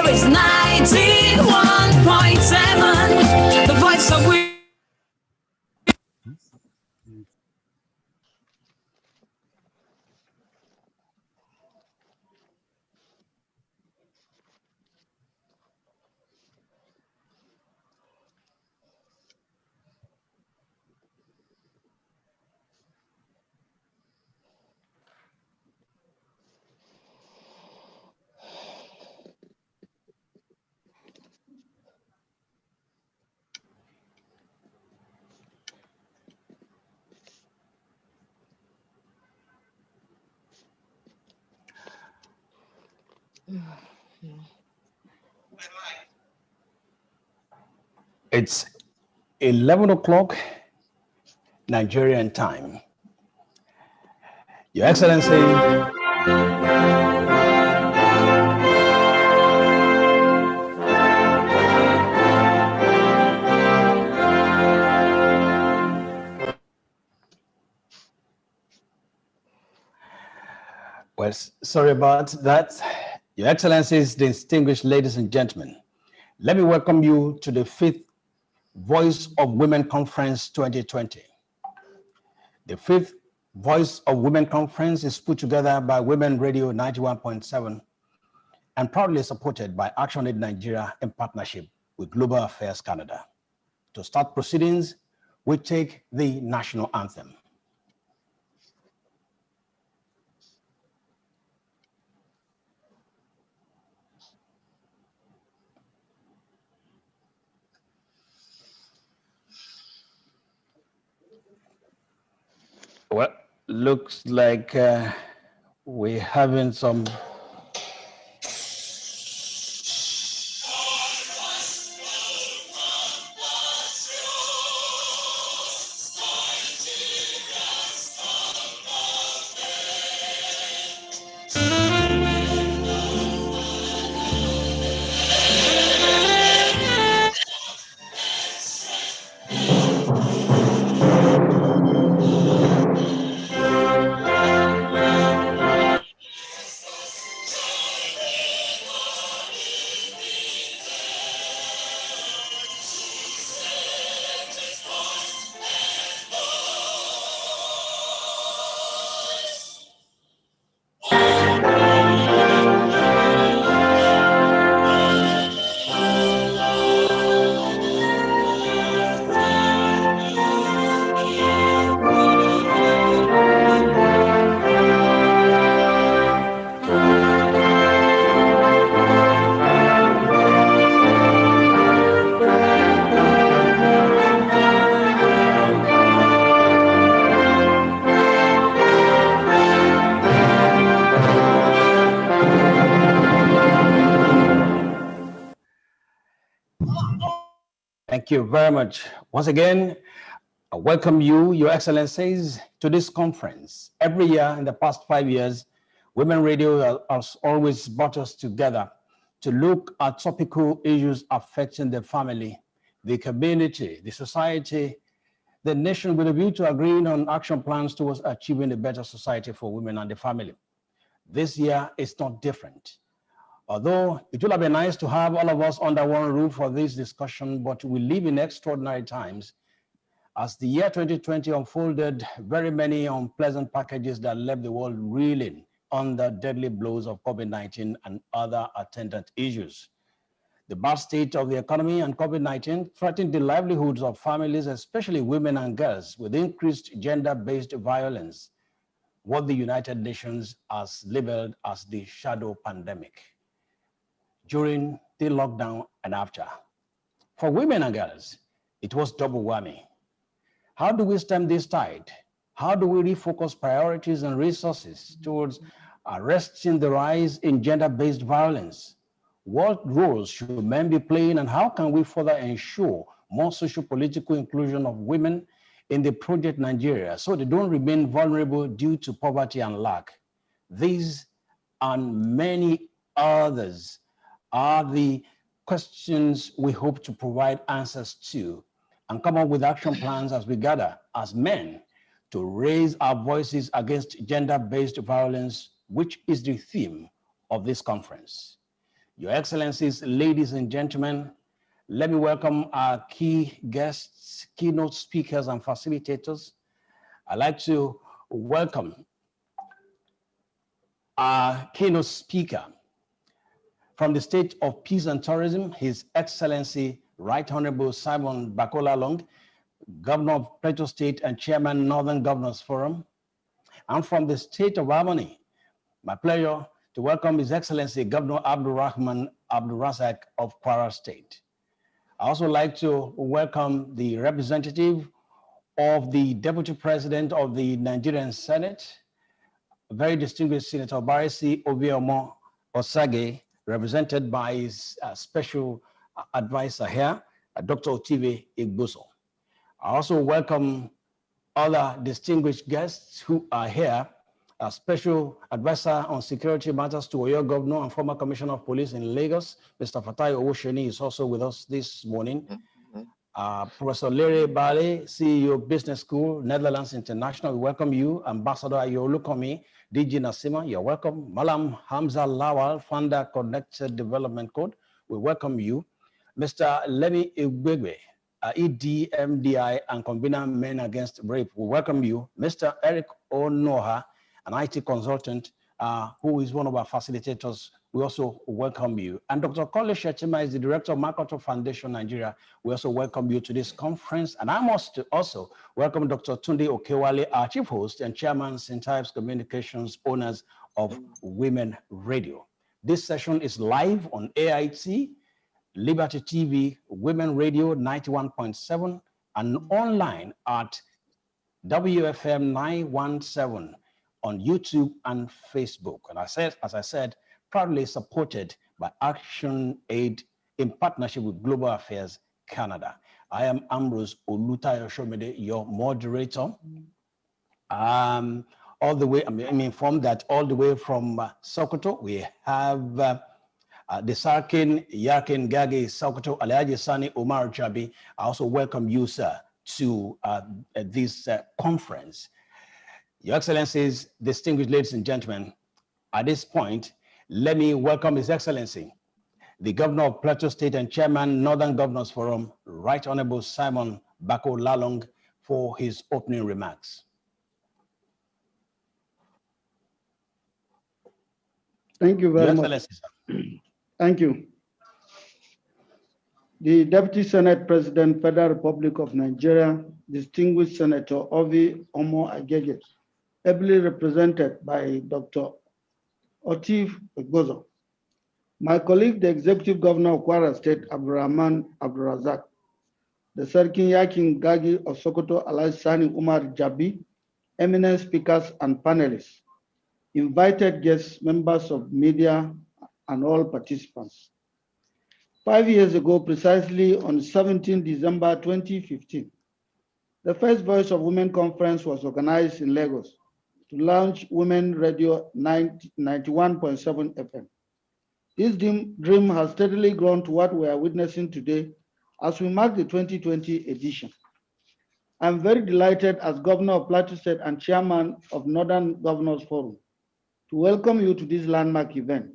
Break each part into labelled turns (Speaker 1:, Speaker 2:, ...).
Speaker 1: is 91.7, the voice of women.
Speaker 2: It's 11 o'clock Nigerian time. Your Excellency, well, sorry about that. Your Excellencies, distinguished ladies and gentlemen, let me welcome you to the 5th Voice of Women Conference 2020. The 5th Voice of Women Conference is put together by Women Radio 91.7 and proudly supported by ActionAid Nigeria in partnership with Global Affairs Canada. To start proceedings, we take the national anthem. Well, looks like we're having some Thank you very much. Once again, I welcome you, Your Excellencies, to this conference. Every year in the past 5 years, Women Radio has always brought us together to look at topical issues affecting the family, the community, the society, the nation, with a view to agreeing on action plans towards achieving a better society for women and the family. This year is not different. Although it would have been nice to have all of us under one roof for this discussion, but we live in extraordinary times. As the year 2020 unfolded, very many unpleasant packages that left the world reeling under deadly blows of COVID-19 and other attendant issues. The bad state of the economy and COVID-19 threatened the livelihoods of families, especially women and girls, with increased gender-based violence, what the United Nations has labeled as the shadow pandemic during the lockdown and after. For women and girls, it was double whammy. How do we stem this tide? How do we refocus priorities and resources towards arresting the rise in gender-based violence? What roles should men be playing, and how can we further ensure more socio-political inclusion of women in the Project Nigeria so they don't remain vulnerable due to poverty and lack? These and many others are the questions we hope to provide answers to and come up with action plans as we gather as men to raise our voices against gender-based violence, which is the theme of this conference. Your Excellencies, ladies and gentlemen, let me welcome our key guests, keynote speakers, and facilitators. I'd like to welcome our keynote speaker from the State of Peace and Tourism, His Excellency Right Honorable Simon Bakola Long, Governor of Plateau State and Chairman, Northern Governors Forum. And from the State of Harmony, my pleasure to welcome His Excellency Governor Abdul Rahman Abdul Razak of Kwara State. I also like to welcome the representative of the Deputy President of the Nigerian Senate, very distinguished Senator Barisi Obiomo Osage, represented by his special advisor here, Dr. Otive Igboso. I also welcome other distinguished guests who are here. A special advisor on security matters to Oyo Governor and former Commissioner of Police in Lagos, Mr. Fatai Owosheni, is also with us this morning. Professor Larry Bale, CEO Business School, Netherlands International, we welcome you. Ambassador Ayolukomi, DG Nasima, you're welcome. Malam Hamza Lawal, founder Connected Development Code, we welcome you. Mr. Lemi Igwegwe, EDMDI and convener Men Against Rape, we welcome you. Mr. Eric Onoha, an IT consultant who is one of our facilitators, we also welcome you. And Dr. Kole Shetima is the director of Makoto Foundation Nigeria. We also welcome you to this conference. And I must also welcome Dr. Tunde Okewale, our chief host and chairman, St. Ives Communications, owners of Women Radio. This session is live on AIT, Liberty TV, Women Radio 91.7, and online at WFM 917 on YouTube and Facebook. And as I said, proudly supported by Action Aid in partnership with Global Affairs Canada. I am Ambrose Olutayo Shomede, your moderator. All the way, I'm informed that all the way from Sokoto, we have the Sarkin Yakin Gage Sokoto Alhaji Sani Omar Jabi. I also welcome you, sir, to this conference. Your Excellencies, distinguished ladies and gentlemen, at this point, let me welcome His Excellency, the Governor of Plateau State and Chairman, Northern Governors Forum, Right Honorable Simon Bako Lalong, for his opening remarks.
Speaker 3: Thank you very much. Thank you. The Deputy Senate President, Federal Republic of Nigeria, distinguished Senator Ovi Omo Agege, ably represented by Dr. Otive Igboso. My colleague, the Executive Governor of Kwara State, Abdurrahman Abdurazak, the Sarkin Yakin Gagi of Sokoto, Alhaji Sani Umar Jabi, eminent speakers and panelists, invited guests, members of media, and all participants. 5 years ago, precisely on 17 December 2015, the first Voice of Women Conference was organized in Lagos to launch Women Radio 91.7 FM. This dream has steadily grown to what we are witnessing today as we mark the 2020 edition. I'm very delighted as Governor of Plateau State and Chairman of Northern Governors Forum to welcome you to this landmark event.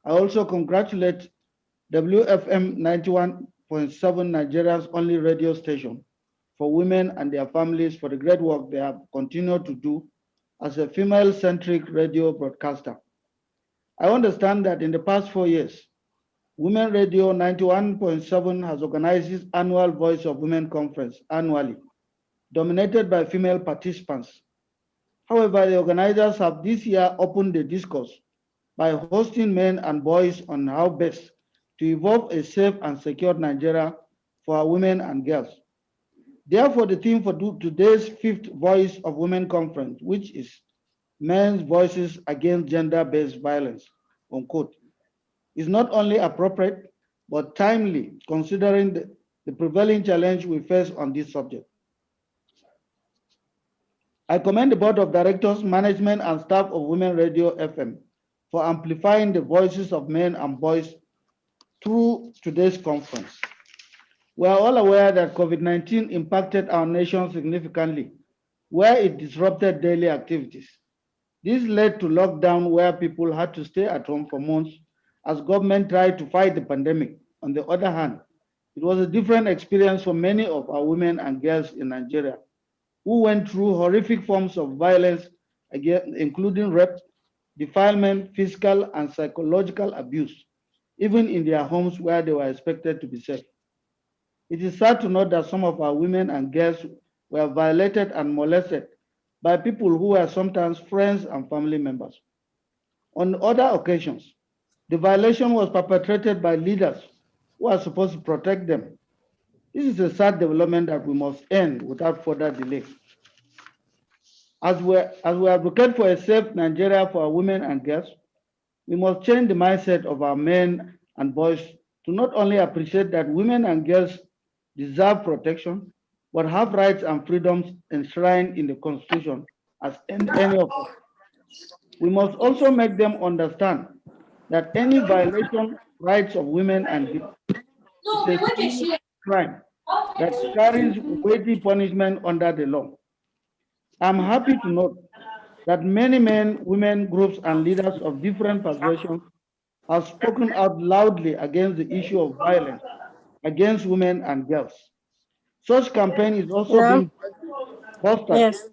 Speaker 3: I also congratulate WFM 91.7, Nigeria's only radio station for women and their families, for the great work they have continued to do as a female-centric radio broadcaster. I understand that in the past 4 years, Women Radio 91.7 has organized its annual Voice of Women Conference annually, dominated by female participants. However, the organizers have this year opened the discourse by hosting men and boys on how best to evolve a safe and secure Nigeria for our women and girls. Therefore, the theme for today's 5th Voice of Women Conference, which is Men's Voices Against Gender-Based Violence, unquote, is not only appropriate, but timely, considering the prevailing challenge we face on this subject. I commend the Board of Directors, management, and staff of Women Radio FM for amplifying the voices of men and boys through today's conference. We are all aware that COVID-19 impacted our nation significantly, where it disrupted daily activities. This led to lockdown where people had to stay at home for months as government tried to fight the pandemic. On the other hand, it was a different experience for many of our women and girls in Nigeria who went through horrific forms of violence, including rape, defilement, physical and psychological abuse, even in their homes where they were expected to be safe. It is sad to note that some of our women and girls were violated and molested by people who were sometimes friends and family members. On other occasions, the violation was perpetrated by leaders who are supposed to protect them. This is a sad development that we must end without further delay. As we advocate for a safe Nigeria for our women and girls, we must change the mindset of our men and boys to not only appreciate that women and girls deserve protection, but have rights and freedoms enshrined in the Constitution as any of us. We must also make them understand that any violation rights of women and girls is a serious crime that carries weighty punishment under the law. I'm happy to note that many men, women groups, and leaders of different persuasions have spoken out loudly against the issue of violence against women and girls. Such campaign is also
Speaker 4: No?
Speaker 3: being fostered
Speaker 4: Yes.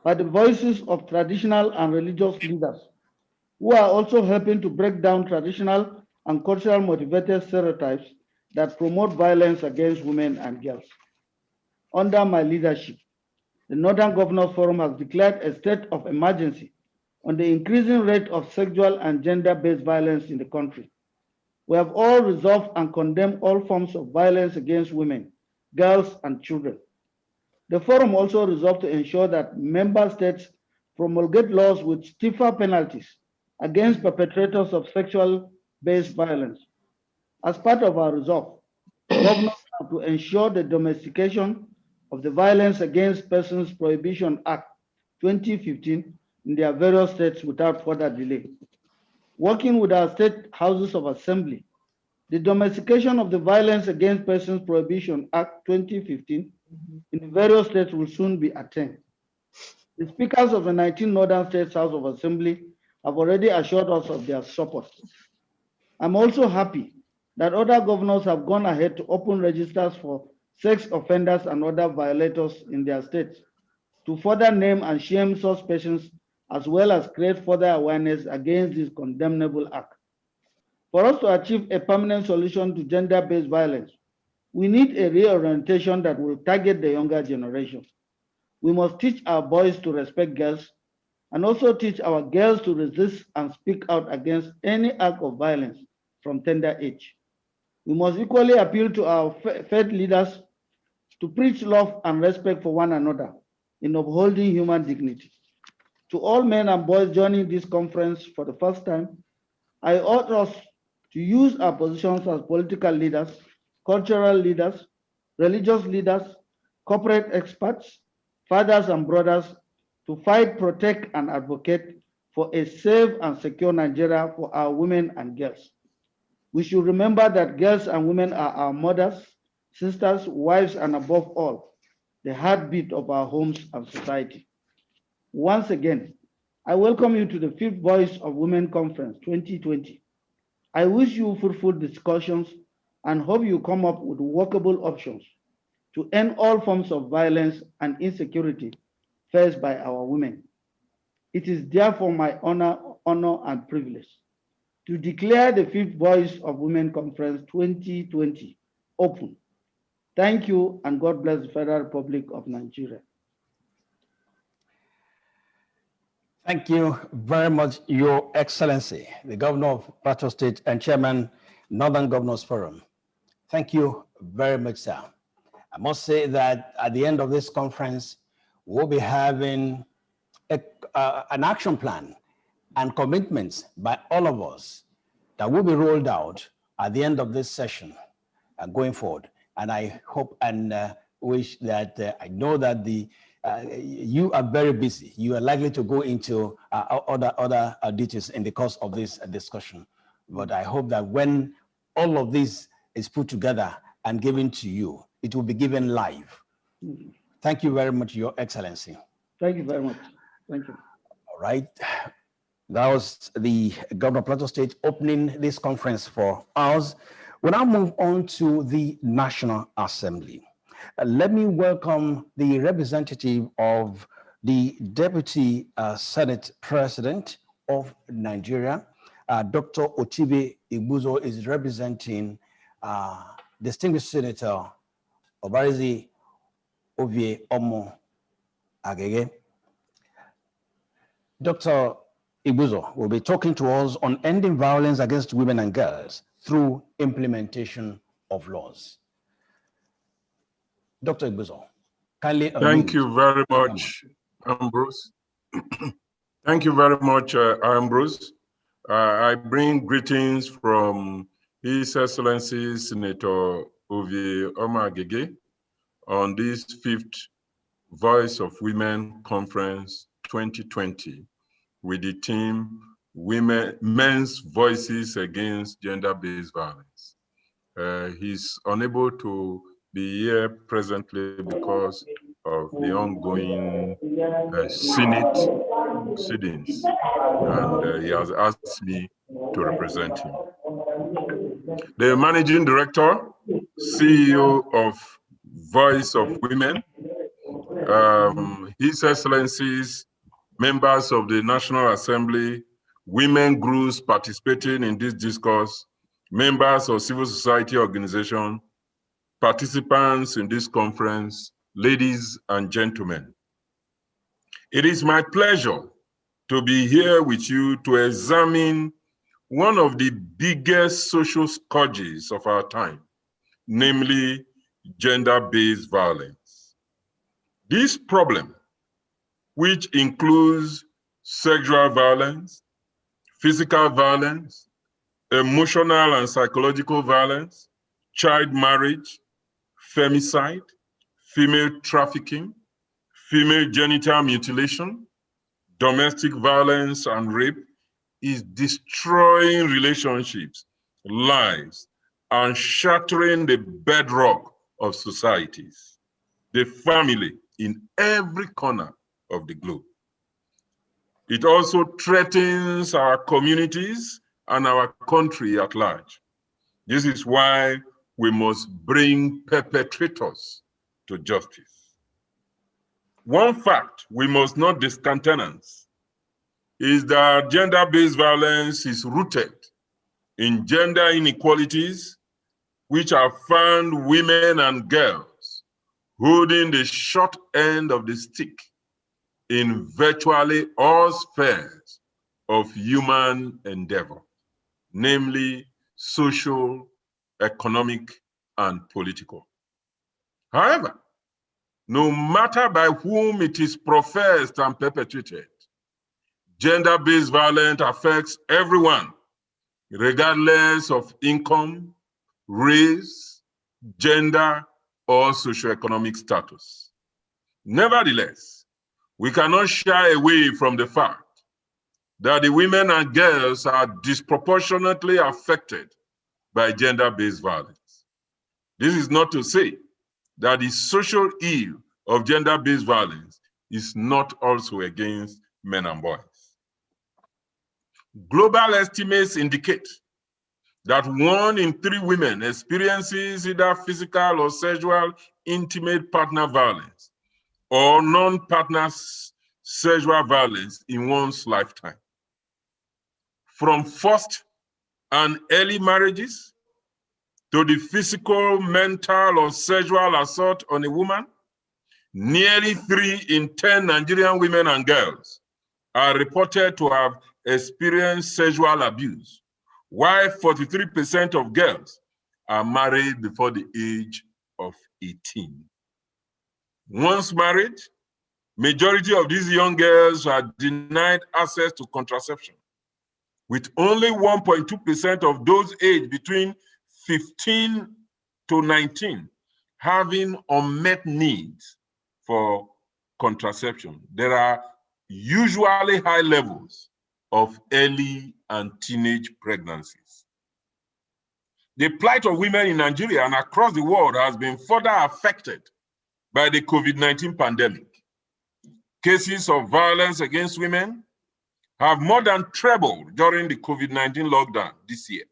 Speaker 3: by the voices of traditional and religious leaders who are also helping to break down traditional and cultural motivated stereotypes that promote violence against women and girls. Under my leadership, the Northern Governors Forum has declared a state of emergency on the increasing rate of sexual and gender-based violence in the country. We have all resolved and condemned all forms of violence against women, girls, and children. The forum also resolved to ensure that member states promulgate laws with stiffer penalties against perpetrators of sexual-based violence. As part of our resolve, governors have to ensure the domestication of the Violence Against Persons Prohibition Act 2015 in their various states without further delay. Working with our state houses of assembly, the domestication of the Violence Against Persons Prohibition Act 2015 in the various states will soon be attained. The speakers of the 19 Northern States House of Assembly have already assured us of their support. I'm also happy that other governors have gone ahead to open registers for sex offenders and other violators in their states to further name and shame such persons as well as create further awareness against this condemnable act. For us to achieve a permanent solution to gender-based violence, we need a reorientation that will target the younger generation. We must teach our boys to respect girls and also teach our girls to resist and speak out against any act of violence from tender age. We must equally appeal to our faith leaders to preach love and respect for one another in upholding human dignity. To all men and boys joining this conference for the first time, I urge us to use our positions as political leaders, cultural leaders, religious leaders, corporate experts, fathers and brothers to fight, protect, and advocate for a safe and secure Nigeria for our women and girls. We should remember that girls and women are our mothers, sisters, wives, and above all, the heartbeat of our homes and society. Once again, I welcome you to the Fifth Voice of Women Conference 2020. I wish you fruitful discussions and hope you come up with workable options to end all forms of violence and insecurity faced by our women. It is therefore my honor and privilege to declare the Fifth Voice of Women Conference 2020 open. Thank you, and God bless the Federal Republic of Nigeria.
Speaker 2: Thank you very much, Your Excellency, the Governor of Plateau State and Chairman, Northern Governors Forum. Thank you very much, sir. I must say that at the end of this conference, we'll be having an action plan and commitments by all of us that will be rolled out at the end of this session going forward. And I hope and wish that I know that you are very busy. You are likely to go into other details in the course of this discussion. But I hope that when all of this is put together and given to you, it will be given live. Thank you very much, Your Excellency.
Speaker 3: Thank you very much. Thank you.
Speaker 2: All right. That was the Governor of Plateau State opening this conference for us. We now move on to the National Assembly. Let me welcome the representative of the Deputy Senate President of Nigeria. Dr. Otibe Igbuzo is representing distinguished Senator Obarizi Ovie Omo Agege. Dr. Igbuzo will be talking to us on ending violence against women and girls through implementation of laws. Dr. Igbuzo, kindly unmute.
Speaker 4: Thank you very much, Ambrose. Thank you very much, Ambrose. I bring greetings from His Excellency Senator Ovie Omo Agege on this 5th Voice of Women Conference 2020 with the theme Men's Voices Against Gender-Based Violence. He's unable to be here presently because of the ongoing Senate proceedings, and he has asked me to represent him. The Managing Director, CEO of Voice of Women, His Excellencies, members of the National Assembly, women groups participating in this discourse, members of civil society organizations, participants in this conference, ladies and gentlemen. It is my pleasure to be here with you to examine one of the biggest social scourges of our time, namely gender-based violence. This problem, which includes sexual violence, physical violence, emotional and psychological violence, child marriage, femicide, female trafficking, female genital mutilation, domestic violence and rape, is destroying relationships, lives, and shattering the bedrock of societies, the family in every corner of the globe. It also threatens our communities and our country at large. This is why we must bring perpetrators to justice. One fact we must not discountenance is that gender-based violence is rooted in gender inequalities, which have found women and girls holding the short end of the stick in virtually all spheres of human endeavor, namely social, economic, and political. However, no matter by whom it is professed and perpetrated, gender-based violence affects everyone, regardless of income, race, gender, or socioeconomic status. Nevertheless, we cannot shy away from the fact that the women and girls are disproportionately affected by gender-based violence. This is not to say that the social ill of gender-based violence is not also against men and boys. Global estimates indicate that 1 in 3 women experiences either physical or sexual intimate partner violence or non-partner sexual violence in one's lifetime. From forced and early marriages to the physical, mental, or sexual assault on a woman, nearly 3 in 10 Nigerian women and girls are reported to have experienced sexual abuse, while 43% of girls are married before the age of 18. Once married, majority of these young girls are denied access to contraception, with only 1.2% of those aged between 15 to 19 having unmet needs for contraception. There are usually high levels of early and teenage pregnancies. The plight of women in Nigeria and across the world has been further affected by the COVID-19 pandemic. Cases of violence against women have more than trebled during the COVID-19 lockdown this year.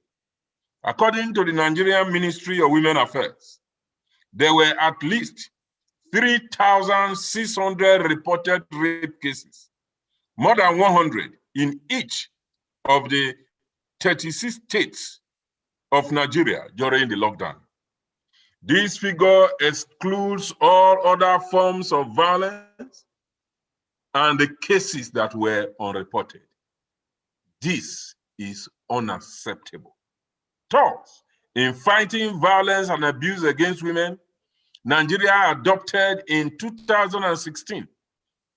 Speaker 4: According to the Nigerian Ministry of Women Affairs, there were at least 3,600 reported rape cases, more than 100 in each of the 36 states of Nigeria during the lockdown. This figure excludes all other forms of violence and the cases that were unreported. This is unacceptable. Thus, in fighting violence and abuse against women, Nigeria adopted in 2016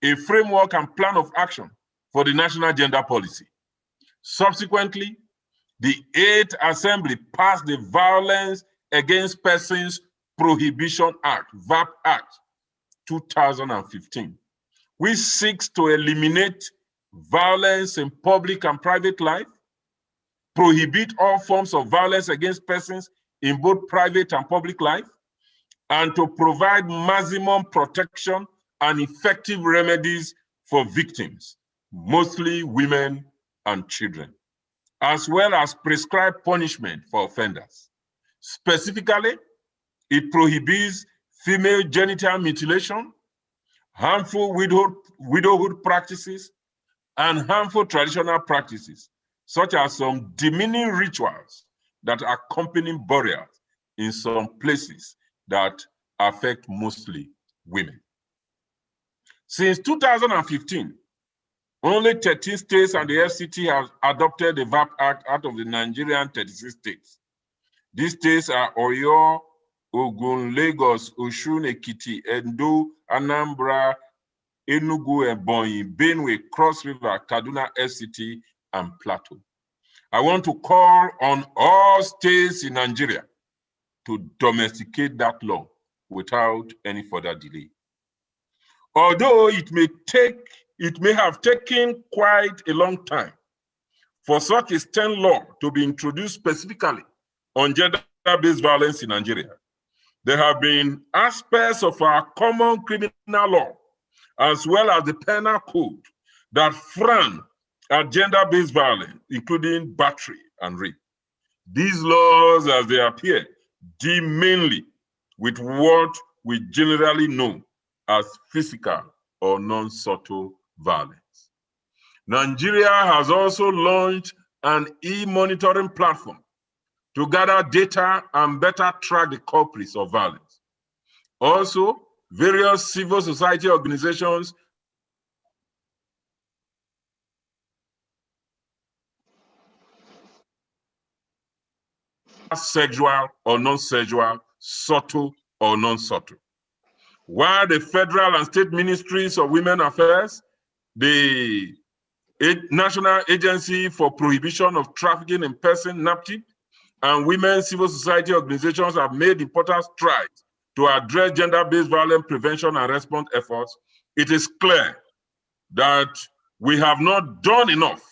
Speaker 4: a framework and plan of action for the national gender policy. Subsequently, the 8th Assembly passed the Violence Against Persons Prohibition Act, VOW Act 2015, which seeks to eliminate violence in public and private life, prohibit all forms of violence against persons in both private and public life, and to provide maximum protection and effective remedies for victims, mostly women and children, as well as prescribe punishment for offenders. Specifically, it prohibits female genital mutilation, harmful widowhood practices, and harmful traditional practices, such as some demeaning rituals that accompany burials in some places that affect mostly women. Since 2015, only 13 states and the FCT have adopted the VOW Act out of the Nigerian 36 states. These states are Oyo, Ogun, Lagos, Osun, Ekiti, Edo, Anambra, Enugu, Ebonyi, Benue, Cross River, Kaduna, FCT, and Plateau. I want to call on all states in Nigeria to domesticate that law without any further delay. Although it may have taken quite a long time for such a stern law to be introduced specifically on gender-based violence in Nigeria, there have been aspects of our common criminal law, as well as the penal code, that frown at gender-based violence, including battery and rape. These laws, as they appear, deal mainly with what we generally know as physical or non-subtle violence. Nigeria has also launched an e-monitoring platform to gather data and better track the culprits of violence. Also, various civil society organizations sexual or non-sexual, subtle or non-subtle. While the federal and state ministries of women affairs, the National Agency for Prohibition of Trafficking in Persons, NAPTIP, and women civil society organizations have made important strides to address gender-based violence prevention and response efforts, it is clear that we have not done enough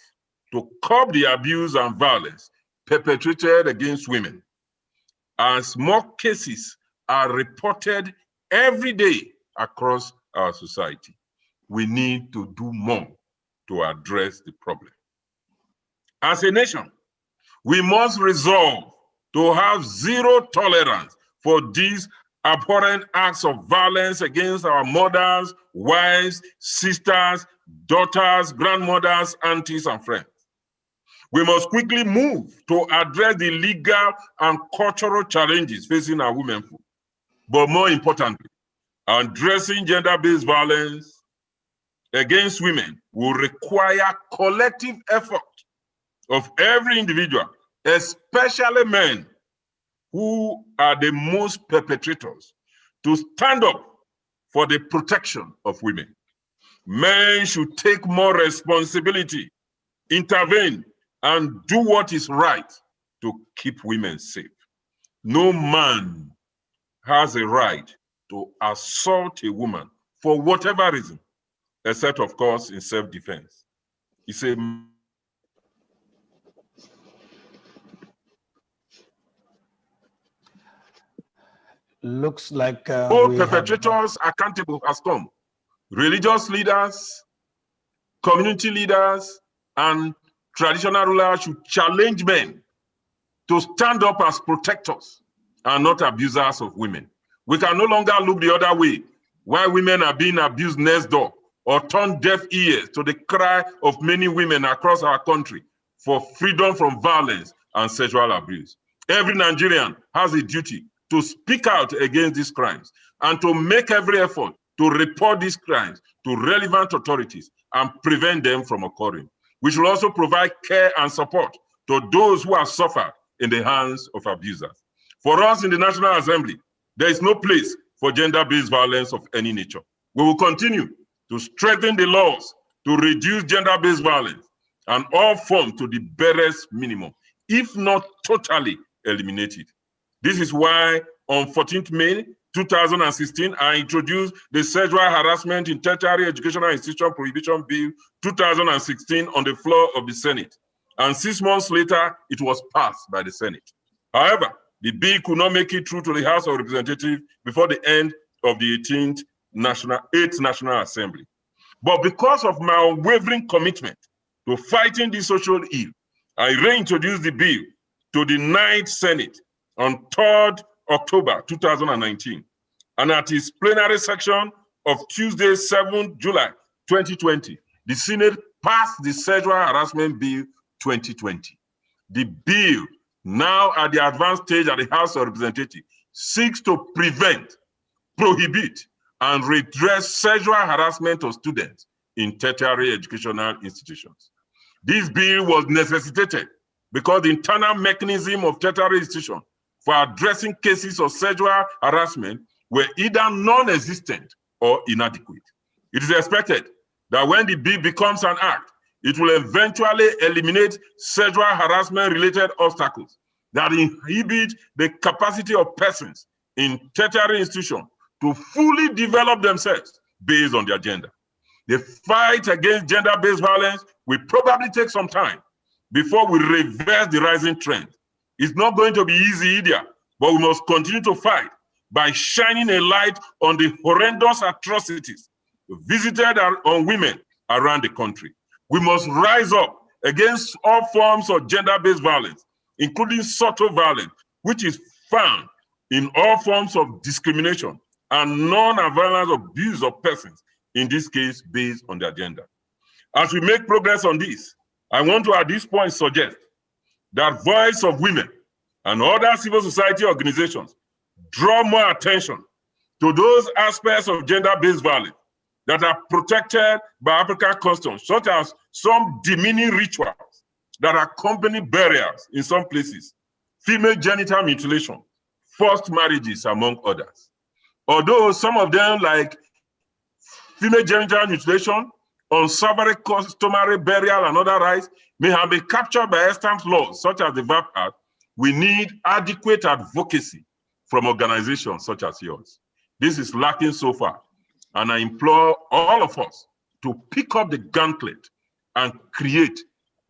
Speaker 4: to curb the abuse and violence perpetrated against women. As more cases are reported every day across our society, we need to do more to address the problem. As a nation, we must resolve to have zero tolerance for these abhorrent acts of violence against our mothers, wives, sisters, daughters, grandmothers, aunties, and friends. We must quickly move to address the legal and cultural challenges facing our women. But more importantly, addressing gender-based violence against women will require collective effort of every individual, especially men who are the most perpetrators, to stand up for the protection of women. Men should take more responsibility, intervene, and do what is right to keep women safe. No man has a right to assault a woman for whatever reason, except, of course, in self-defense. It's a
Speaker 2: looks like
Speaker 4: both perpetrators accountable has come. Religious leaders, community leaders, and traditional rulers should challenge men to stand up as protectors and not abusers of women. We can no longer look the other way while women are being abused next door or turn deaf ears to the cry of many women across our country for freedom from violence and sexual abuse. Every Nigerian has a duty to speak out against these crimes and to make every effort to report these crimes to relevant authorities and prevent them from occurring. We should also provide care and support to those who have suffered in the hands of abusers. For us in the National Assembly, there is no place for gender-based violence of any nature. We will continue to strengthen the laws to reduce gender-based violence and all forms to the barest minimum, if not totally eliminated. This is why on 14th May 2016, I introduced the Sexual Harassment in Tertiary Educational Institution Prohibition Bill 2016 on the floor of the Senate. And 6 months later, it was passed by the Senate. However, the bill could not make it through to the House of Representatives before the end of the 8th National Assembly. But because of my unwavering commitment to fighting this social ill, I reintroduced the bill to the 9th Senate on 3rd October 2019. And at its plenary section of Tuesday, 7th July 2020, the Senate passed the Sexual Harassment Bill 2020. The bill, now at the advanced stage at the House of Representatives, seeks to prevent, prohibit, and redress sexual harassment of students in tertiary educational institutions. This bill was necessitated because the internal mechanism of tertiary institutions for addressing cases of sexual harassment were either non-existent or inadequate. It is expected that when the bill becomes an act, it will eventually eliminate sexual harassment-related obstacles that inhibit the capacity of persons in tertiary institutions to fully develop themselves based on their gender. The fight against gender-based violence will probably take some time before we reverse the rising trend. It's not going to be easy either, but we must continue to fight by shining a light on the horrendous atrocities visited on women around the country. We must rise up against all forms of gender-based violence, including subtle violence, which is found in all forms of discrimination and non-violent abuse of persons, in this case, based on their gender. As we make progress on this, I want to at this point suggest that Voice of Women and other civil society organizations draw more attention to those aspects of gender-based violence that are protected by African customs, such as some demeaning rituals that accompany burials in some places, female genital mutilation, forced marriages, among others. Although some of them, like female genital mutilation, unsavory customary burial and other rites, may have been captured by extant laws, such as the VOW Act, we need adequate advocacy from organizations such as yours. This is lacking so far, and I implore all of us to pick up the gauntlet and create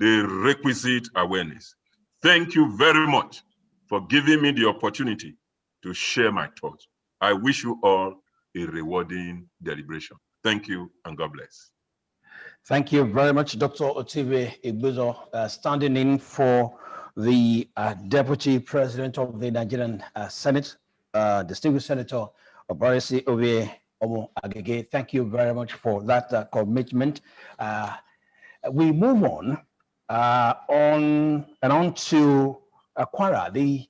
Speaker 4: the requisite awareness. Thank you very much for giving me the opportunity to share my thoughts. I wish you all a rewarding deliberation. Thank you, and God bless.
Speaker 2: Thank you very much, Dr. Otive Igbozo, standing in for the Deputy President of the Nigerian Senate, Distinguished Senator Obarisi Ovie Omo Agege. Thank you very much for that commitment. We move on to Kwara, the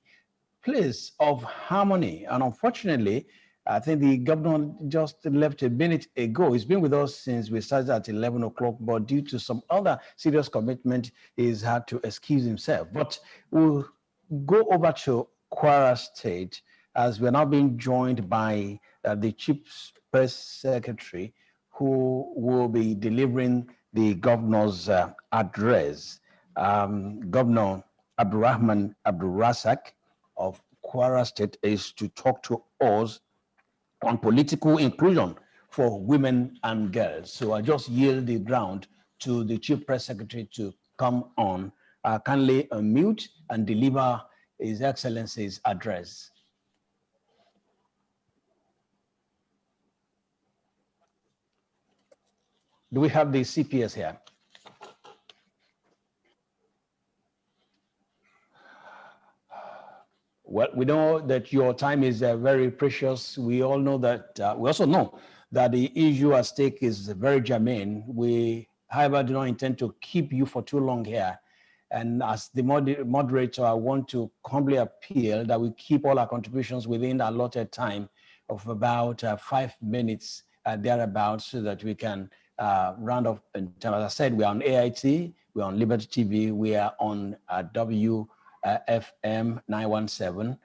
Speaker 2: place of harmony, and unfortunately, I think the governor just left a minute ago. He's been with us since we started at 11 o'clock, but due to some other serious commitment, he's had to excuse himself. But we'll go over to Kwara State as we're now being joined by the Chief Press Secretary, who will be delivering the governor's address. Governor Abdurrahman Abdurrazak of Kwara State is to talk to us on political inclusion for women and girls. So I just yield the ground to the Chief Press Secretary to come on, kindly unmute and deliver His Excellency's address. Do we have the CPS here? Well, we know that your time is very precious. We all know that, we also know that the issue at stake is very germane. We, however, do not intend to keep you for too long here. And as the moderator, I want to humbly appeal that we keep all our contributions within the allotted time of about 5 minutes thereabouts, so that we can round off in time. As I said, we are on AIT, we're on Liberty TV, we are on WFM 917.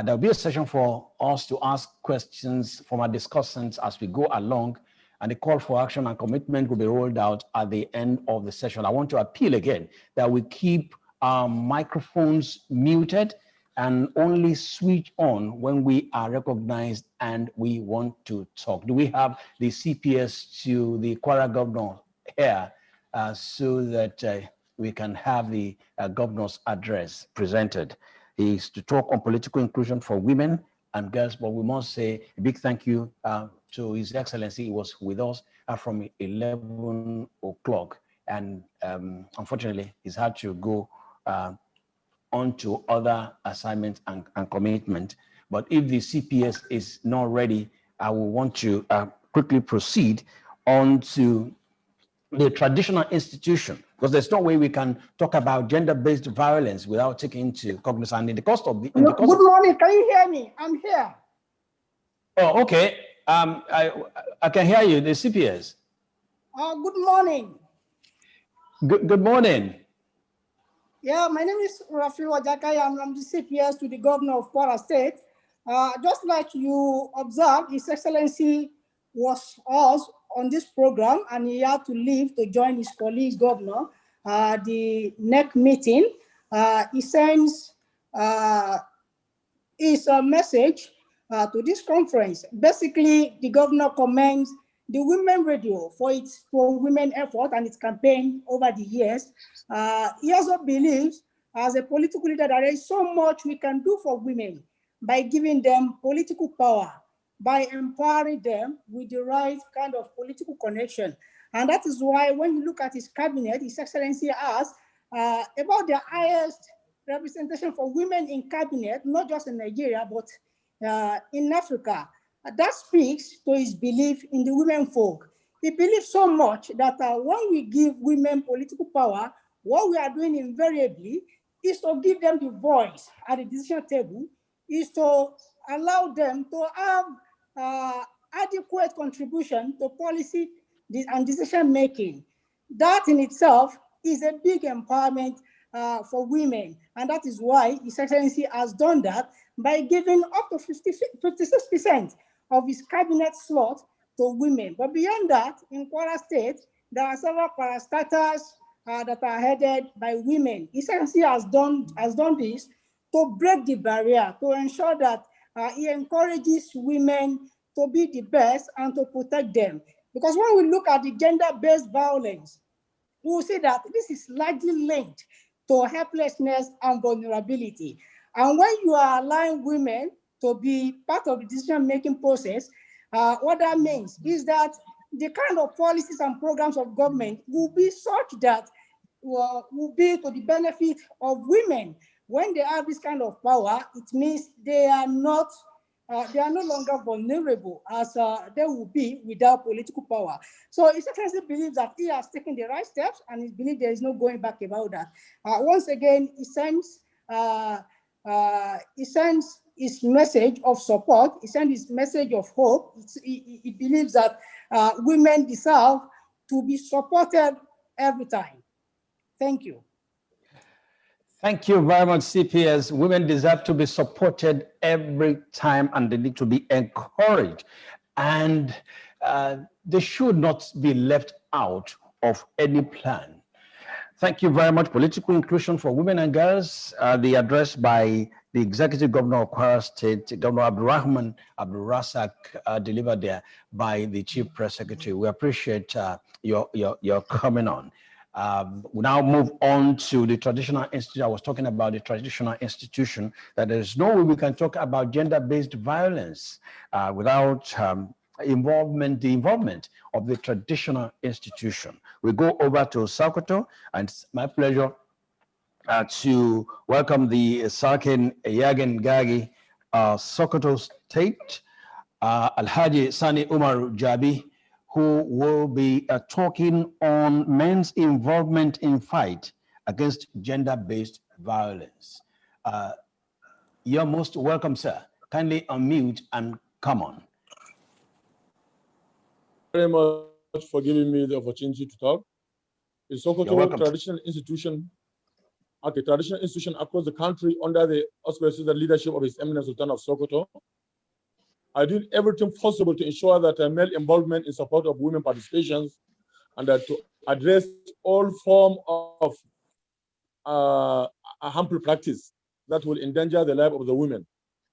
Speaker 2: There'll be a session for us to ask questions from our discussants as we go along, and the call for action and commitment will be rolled out at the end of the session. I want to appeal again that we keep our microphones muted and only switch on when we are recognized and we want to talk. Do we have the CPS to the Kwara governor here so that we can have the governor's address presented? He is to talk on political inclusion for women and girls, but we must say a big thank you to His Excellency. He was with us from 11 o'clock, and unfortunately, he's had to go on to other assignments and commitment. But if the CPS is not ready, I will want to quickly proceed on to the traditional institution, because there's no way we can talk about gender-based violence without taking into cognizance in the cost of the.
Speaker 5: Good morning. Can you hear me? I'm here.
Speaker 2: Oh, okay. I can hear you. The CPS.
Speaker 5: Good morning.
Speaker 2: Good morning.
Speaker 5: Yeah, my name is Rafi Wajakai. I'm the CPS to the governor of Kwara State. Just like you observed, His Excellency was us on this program, and he had to leave to join his colleague governor. The next meeting, he sends his message to this conference. Basically, the governor commends the Women Radio for its pro-women effort and its campaign over the years. He also believes, as a political leader, that there is so much we can do for women by giving them political power, by empowering them with the right kind of political connection. And that is why when you look at his cabinet, His Excellency asked about the highest representation for women in cabinet, not just in Nigeria, but in Africa. That speaks to his belief in the women folk. He believes so much that when we give women political power, what we are doing invariably is to give them the voice at the decision table, is to allow them to have adequate contribution to policy and decision making. That in itself is a big empowerment for women. And that is why His Excellency has done that by giving up to 56% of his cabinet slot to women. But beyond that, in Kwara State, there are several parastatals that are headed by women. His Excellency has done this to break the barrier, to ensure that he encourages women to be the best and to protect them. Because when we look at the gender-based violence, we will see that this is largely linked to helplessness and vulnerability. And when you are allowing women to be part of the decision-making process, what that means is that the kind of policies and programs of government will be such that will be to the benefit of women. When they have this kind of power, it means they are no longer vulnerable as they will be without political power. So His Excellency believes that he has taken the right steps, and he believes there is no going back about that. Once again, he sends his message of support, he sends his message of hope. He believes that women deserve to be supported every time. Thank you.
Speaker 2: Thank you very much, CPS. Women deserve to be supported every time, and they need to be encouraged. And they should not be left out of any plan. Thank you very much. Political inclusion for women and girls, the address by the Executive Governor of Kwara State, Governor Abdulrahman Abdulrazak, delivered there by the Chief Press Secretary. We appreciate your coming on. We now move on to the traditional institution. I was talking about the traditional institution, that there is no way we can talk about gender-based violence without the involvement of the traditional institution. We go over to Sokoto, and it's my pleasure to welcome the Sarkin Yagan Gagi, Sokoto State, Alhaji Sani Umar Jabi, who will be talking on men's involvement in fight against gender-based violence. You're most welcome, sir. Kindly unmute and come on.
Speaker 6: Very much for giving me the opportunity to talk. The Sokoto traditional institution, a traditional institution across the country under the auspices and leadership of His Eminence Sultan of Sokoto. I did everything possible to ensure that male involvement in support of women participations and to address all form of a harmful practice that will endanger the life of the women.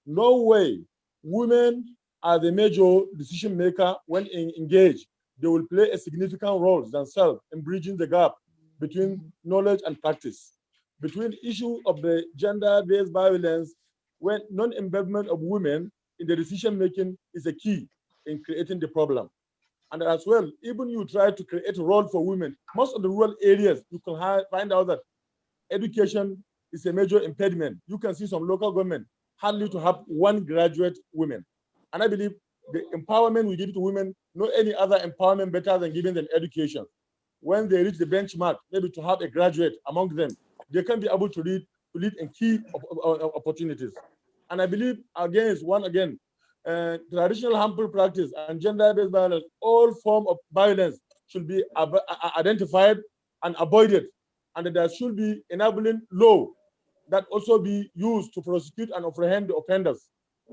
Speaker 6: No way women are the major decision maker when engaged. They will play a significant role themselves in bridging the gap between knowledge and practice. Between issue of the gender-based violence, when non-involvement of women in the decision-making is a key in creating the problem. And as well, even you try to create a role for women, most of the rural areas, you can find out that education is a major impediment. You can see some local government hardly to have one graduate women. And I believe the empowerment we give to women, no any other empowerment better than giving them education. When they reach the benchmark, maybe to have a graduate among them, they can be able to lead in key opportunities. And I believe, again, traditional harmful practice and gender-based violence, all forms of violence should be identified and avoided. And there should be enabling law that also be used to prosecute and apprehend the offenders.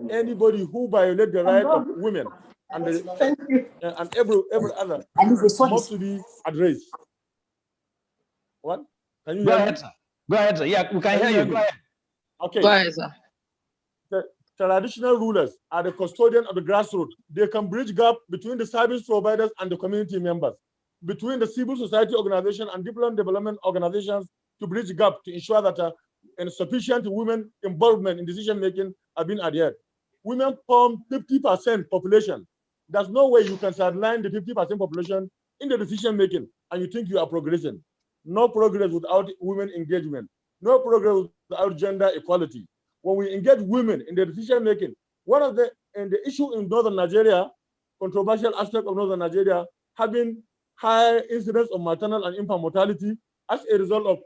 Speaker 6: Anybody who violate the right of women and, and every other must be addressed. What? Can you
Speaker 2: Go
Speaker 6: hear
Speaker 2: ahead,
Speaker 6: me?
Speaker 2: sir. Go ahead, sir. Yeah, we can hear you. Go ahead.
Speaker 6: Okay.
Speaker 7: Go ahead, sir.
Speaker 6: The traditional rulers are the custodian of the grassroots. They can bridge gap between the service providers and the community members, between the civil society organization and development organizations to bridge the gap to ensure that sufficient women involvement in decision making have been adhered. Women form 50% population. There's no way you can sideline the 50% population in the decision making and you think you are progressing. No progress without women engagement. No progress without gender equality. When we engage women in the decision making, one of the issue in northern Nigeria, controversial aspect of northern Nigeria, having high incidence of maternal and infant mortality as a result of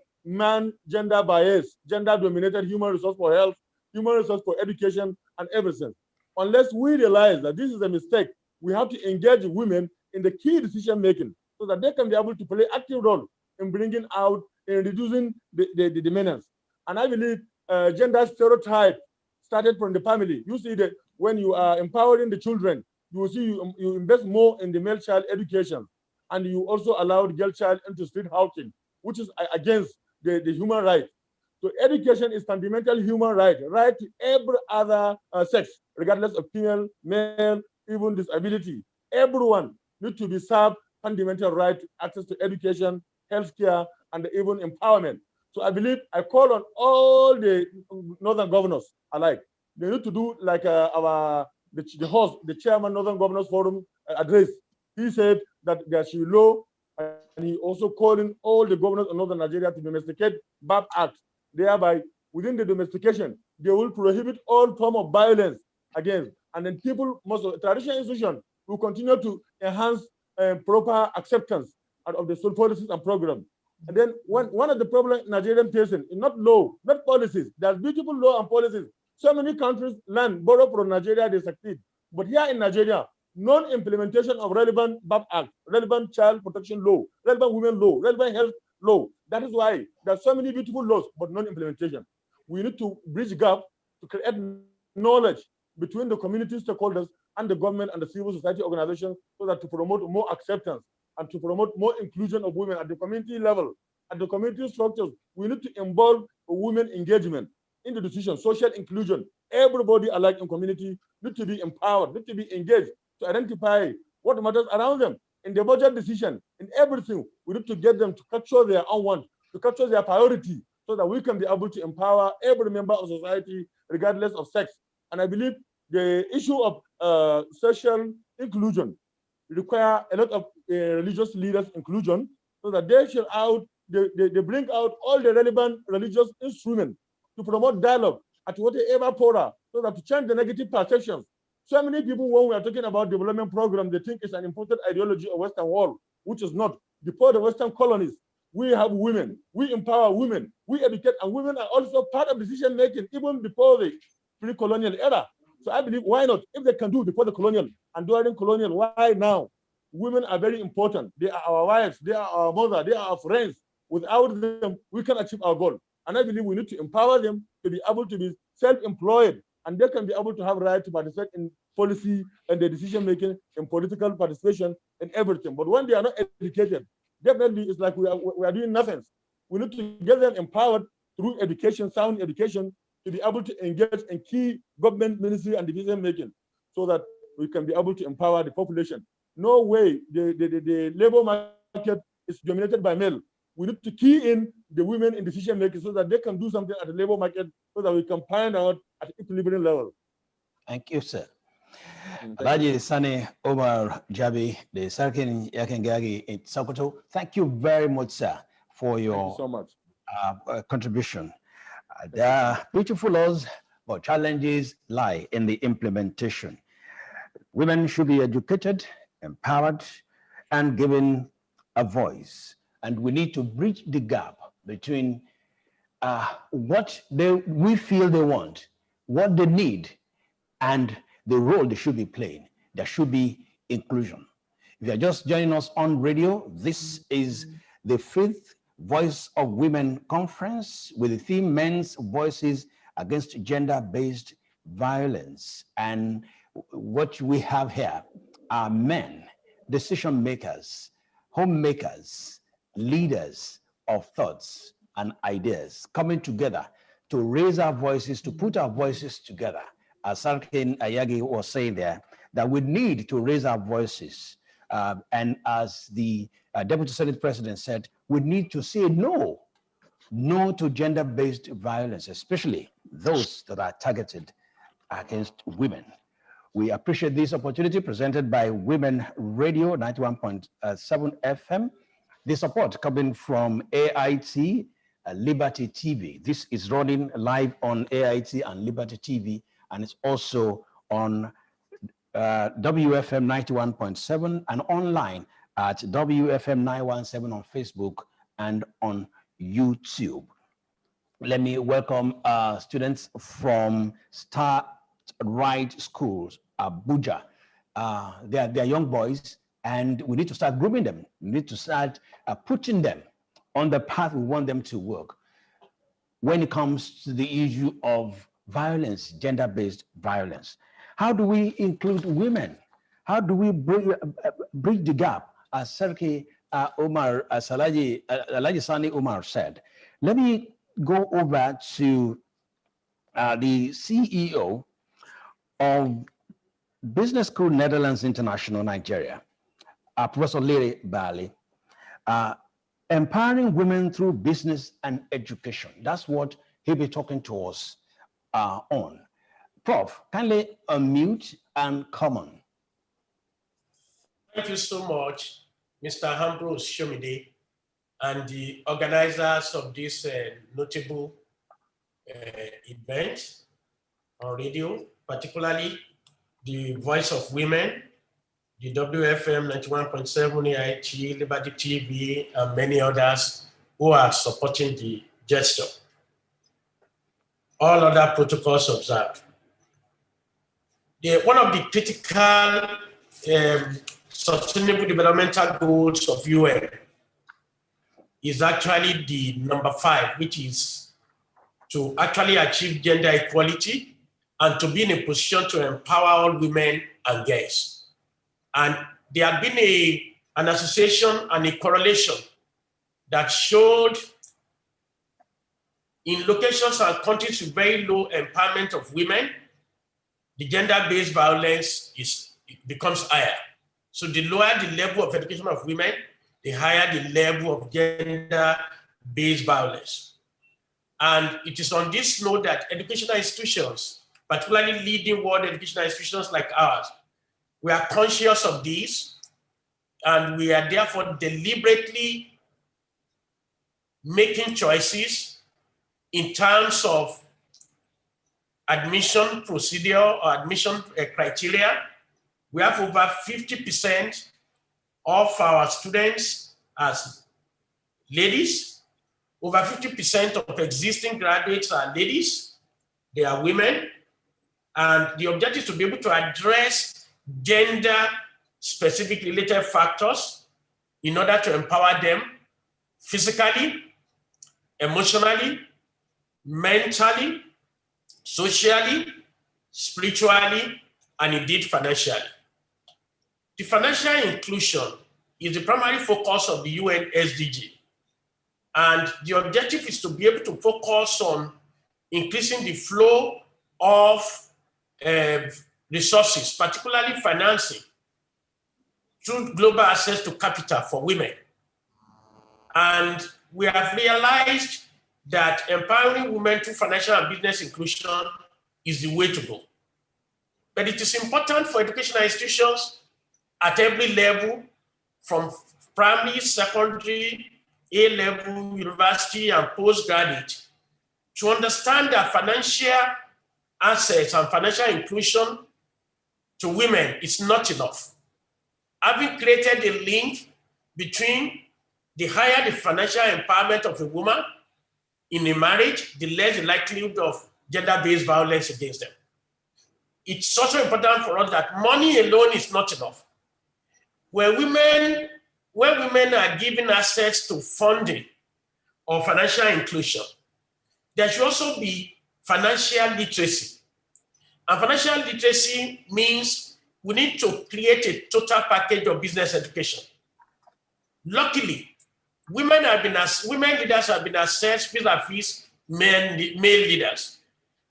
Speaker 6: gender bias, gender-dominated human resource for health, human resource for education, and everything. Unless we realize that this is a mistake, we have to engage women in the key decision making so that they can be able to play active role in bringing out and reducing the menace. And I believe gender stereotype started from the family. You see that when you are empowering the children, you will see you invest more in the male child education, and you also allow the girl child into street housing, which is against the human right. So education is fundamental human right to every other sex, regardless of female, male, even disability. Everyone needs to be served fundamental right to access to education, healthcare, and even empowerment. So I believe I call on all the northern governors alike. They need to do like the host, the chairman, Northern Governors Forum address. He said that there should be law, and he also calling all the governors of northern Nigeria to domesticate VOW Act. Thereby, within the domestication, they will prohibit all form of violence against. And then people, most of the traditional institutions will continue to enhance proper acceptance of the social policies and programs. And then one of the problems Nigerian facing is not law, not policies. There's beautiful law and policies. So many countries borrow from Nigeria, they succeed. But here in Nigeria, non-implementation of relevant VOW Act, relevant child protection law, relevant women law, relevant health law. That is why there's so many beautiful laws, but non-implementation. We need to bridge gap to create knowledge between the community stakeholders and the government and the civil society organizations so that to promote more acceptance and to promote more inclusion of women at the community level, at the community structures. We need to involve women engagement in the decision, social inclusion. Everybody alike in community need to be empowered, need to be engaged to identify what matters around them. In the budget decision, in everything, we need to get them to capture their own want, to capture their priority, so that we can be able to empower every member of society, regardless of sex. And I believe the issue of social inclusion require a lot of religious leaders' inclusion, so that they shall out they bring out all the relevant religious instruments to promote dialogue at whatever fora, so that to change the negative perceptions. So many people, when we are talking about development program, they think it's an imported ideology of Western world, which is not. Before the Western colonies, we have women, we empower women, we educate, and women are also part of decision making even before the pre-colonial era. So I believe, why not? If they can do before the colonial and during colonial, why now? Women are very important. They are our wives, they are our mother, they are our friends. Without them, we can achieve our goal. And I believe we need to empower them to be able to be self-employed, and they can be able to have right to participate in policy and the decision making and political participation and everything. But when they are not educated, definitely it's like we are doing nothing. We need to get them empowered through education, sound education, to be able to engage in key government ministry and decision making, so that we can be able to empower the population. No way the labor market is dominated by male. We need to key in the women in decision making so that they can do something at the labor market, so that we can find out at equilibrium level.
Speaker 2: Thank you, sir. Alaji Sani Omar Jabi, the Sarkin Yakengagi in Sokoto. Thank you very much, sir, for your
Speaker 6: so much.
Speaker 2: Contribution. There are beautiful laws, but challenges lie in the implementation. Women should be educated, empowered, and given a voice. And we need to bridge the gap between what we feel they want, what they need, and the role they should be playing. There should be inclusion. If you are just joining us on radio, this is the 5th Voice of Women Conference with the theme Men's Voices Against Gender-Based Violence. And what we have here are men, decision makers, homemakers, leaders of thoughts and ideas coming together to raise our voices, to put our voices together. As Sarkin Ayagi was saying there, that we need to raise our voices. And as the Deputy Senate President said, we need to say no to gender-based violence, especially those that are targeted against women. We appreciate this opportunity presented by Women Radio 91.7 FM. The support coming from AIT, Liberty TV. This is running live on AIT and Liberty TV, and it's also on WFM 91.7 and online at WFM 917 on Facebook and on YouTube. Let me welcome students from Star Right Schools, Abuja. They're young boys, and we need to start grooming them. We need to start putting them on the path we want them to work when it comes to the issue of violence, gender-based violence. How do we include women? How do we bridge the gap? As Sarki Omar, as Alaji Sani Omar said. Let me go over to the CEO of Business School Netherlands International Nigeria, Professor Lere Bali. Empowering women through business and education. That's what he'll be talking to us on. Prof, kindly unmute and come on.
Speaker 7: Thank you so much, Mr. Ambrose Shomide, and the organizers of this notable event on radio, particularly the Voice of Women, the WFM 91.7 AIT, Liberty TV, and many others who are supporting the gesture. All other protocols observed. One of the critical sustainable developmental goals of UN is actually the number 5, which is to actually achieve gender equality and to be in a position to empower all women and girls. And there had been an association and a correlation that showed in locations and countries with very low empowerment of women, the gender-based violence becomes higher. So the lower the level of education of women, the higher the level of gender-based violence. And it is on this note that educational institutions, particularly leading world educational institutions like ours, we are conscious of this, and we are therefore deliberately making choices in terms of admission procedure or admission criteria. We have over 50% of our students as ladies. Over 50% of existing graduates are ladies. They are women. And the objective is to be able to address gender-specific related factors in order to empower them physically, emotionally, mentally, socially, spiritually, and indeed financially. The financial inclusion is the primary focus of the UN SDG. And the objective is to be able to focus on increasing the flow of resources, particularly financing, through global access to capital for women. And we have realized that empowering women through financial and business inclusion is the way to go. But it is important for educational institutions at every level, from primary, secondary, A-level, university, and postgraduate, to understand that financial assets and financial inclusion to women is not enough. Having created a link between the higher the financial empowerment of a woman in a marriage, the less the likelihood of gender-based violence against them. It's also important for us that money alone is not enough. When women are given access to funding or financial inclusion, there should also be financial literacy. And financial literacy means we need to create a total package of business education. Luckily, women leaders have been assessed vis-a-vis male leaders.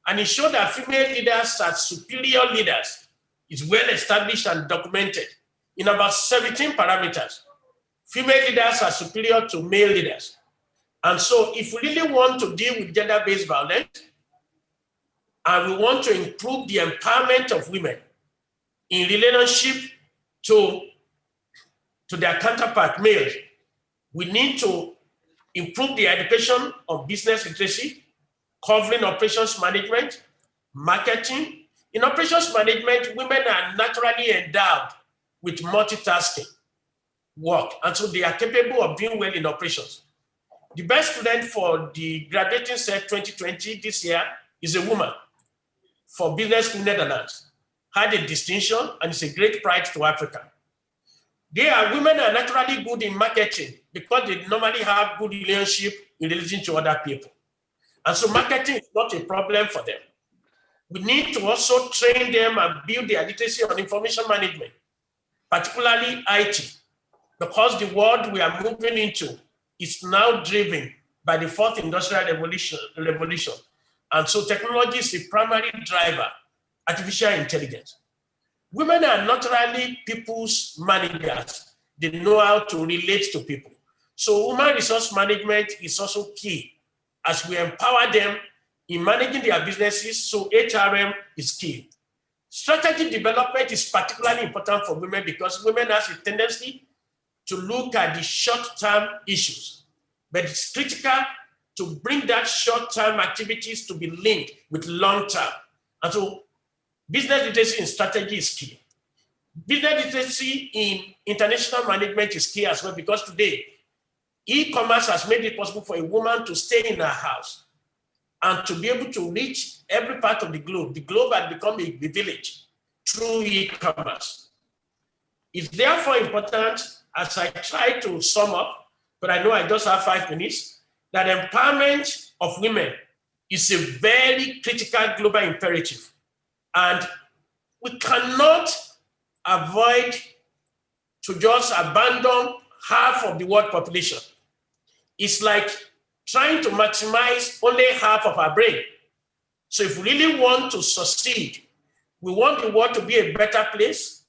Speaker 7: And it showed that female leaders are superior leaders. It's well established and documented in about 17 parameters. Female leaders are superior to male leaders. And so if we really want to deal with gender-based violence, and we want to improve the empowerment of women in relationship to their counterpart males, we need to improve the education of business literacy, covering operations management, marketing. In operations management, women are naturally endowed with multitasking work, and so they are capable of doing well in operations. The best student for the graduating set 2020 this year is a woman for business in Netherlands, had a distinction, and it's a great pride to Africa. Women are naturally good in marketing because they normally have good relationship in relation to other people. And so marketing is not a problem for them. We need to also train them and build their literacy on information management, particularly IT, because the world we are moving into is now driven by the fourth industrial revolution. And so technology is the primary driver, artificial intelligence. Women are naturally people's managers. They know how to relate to people. So human resource management is also key as we empower them in managing their businesses, so HRM is key. Strategy development is particularly important for women because women have a tendency to look at the short-term issues, but it's critical to bring that short-term activities to be linked with long-term. And so business literacy in strategy is key. Business literacy in international management is key as well, because today, e-commerce has made it possible for a woman to stay in her house and to be able to reach every part of the globe. The globe has become a village through e-commerce. It's therefore important, as I try to sum up, but I know I just have 5 minutes, that empowerment of women is a very critical global imperative. And we cannot avoid to just abandon half of the world population. It's like trying to maximize only half of our brain. So if we really want to succeed, we want the world to be a better place.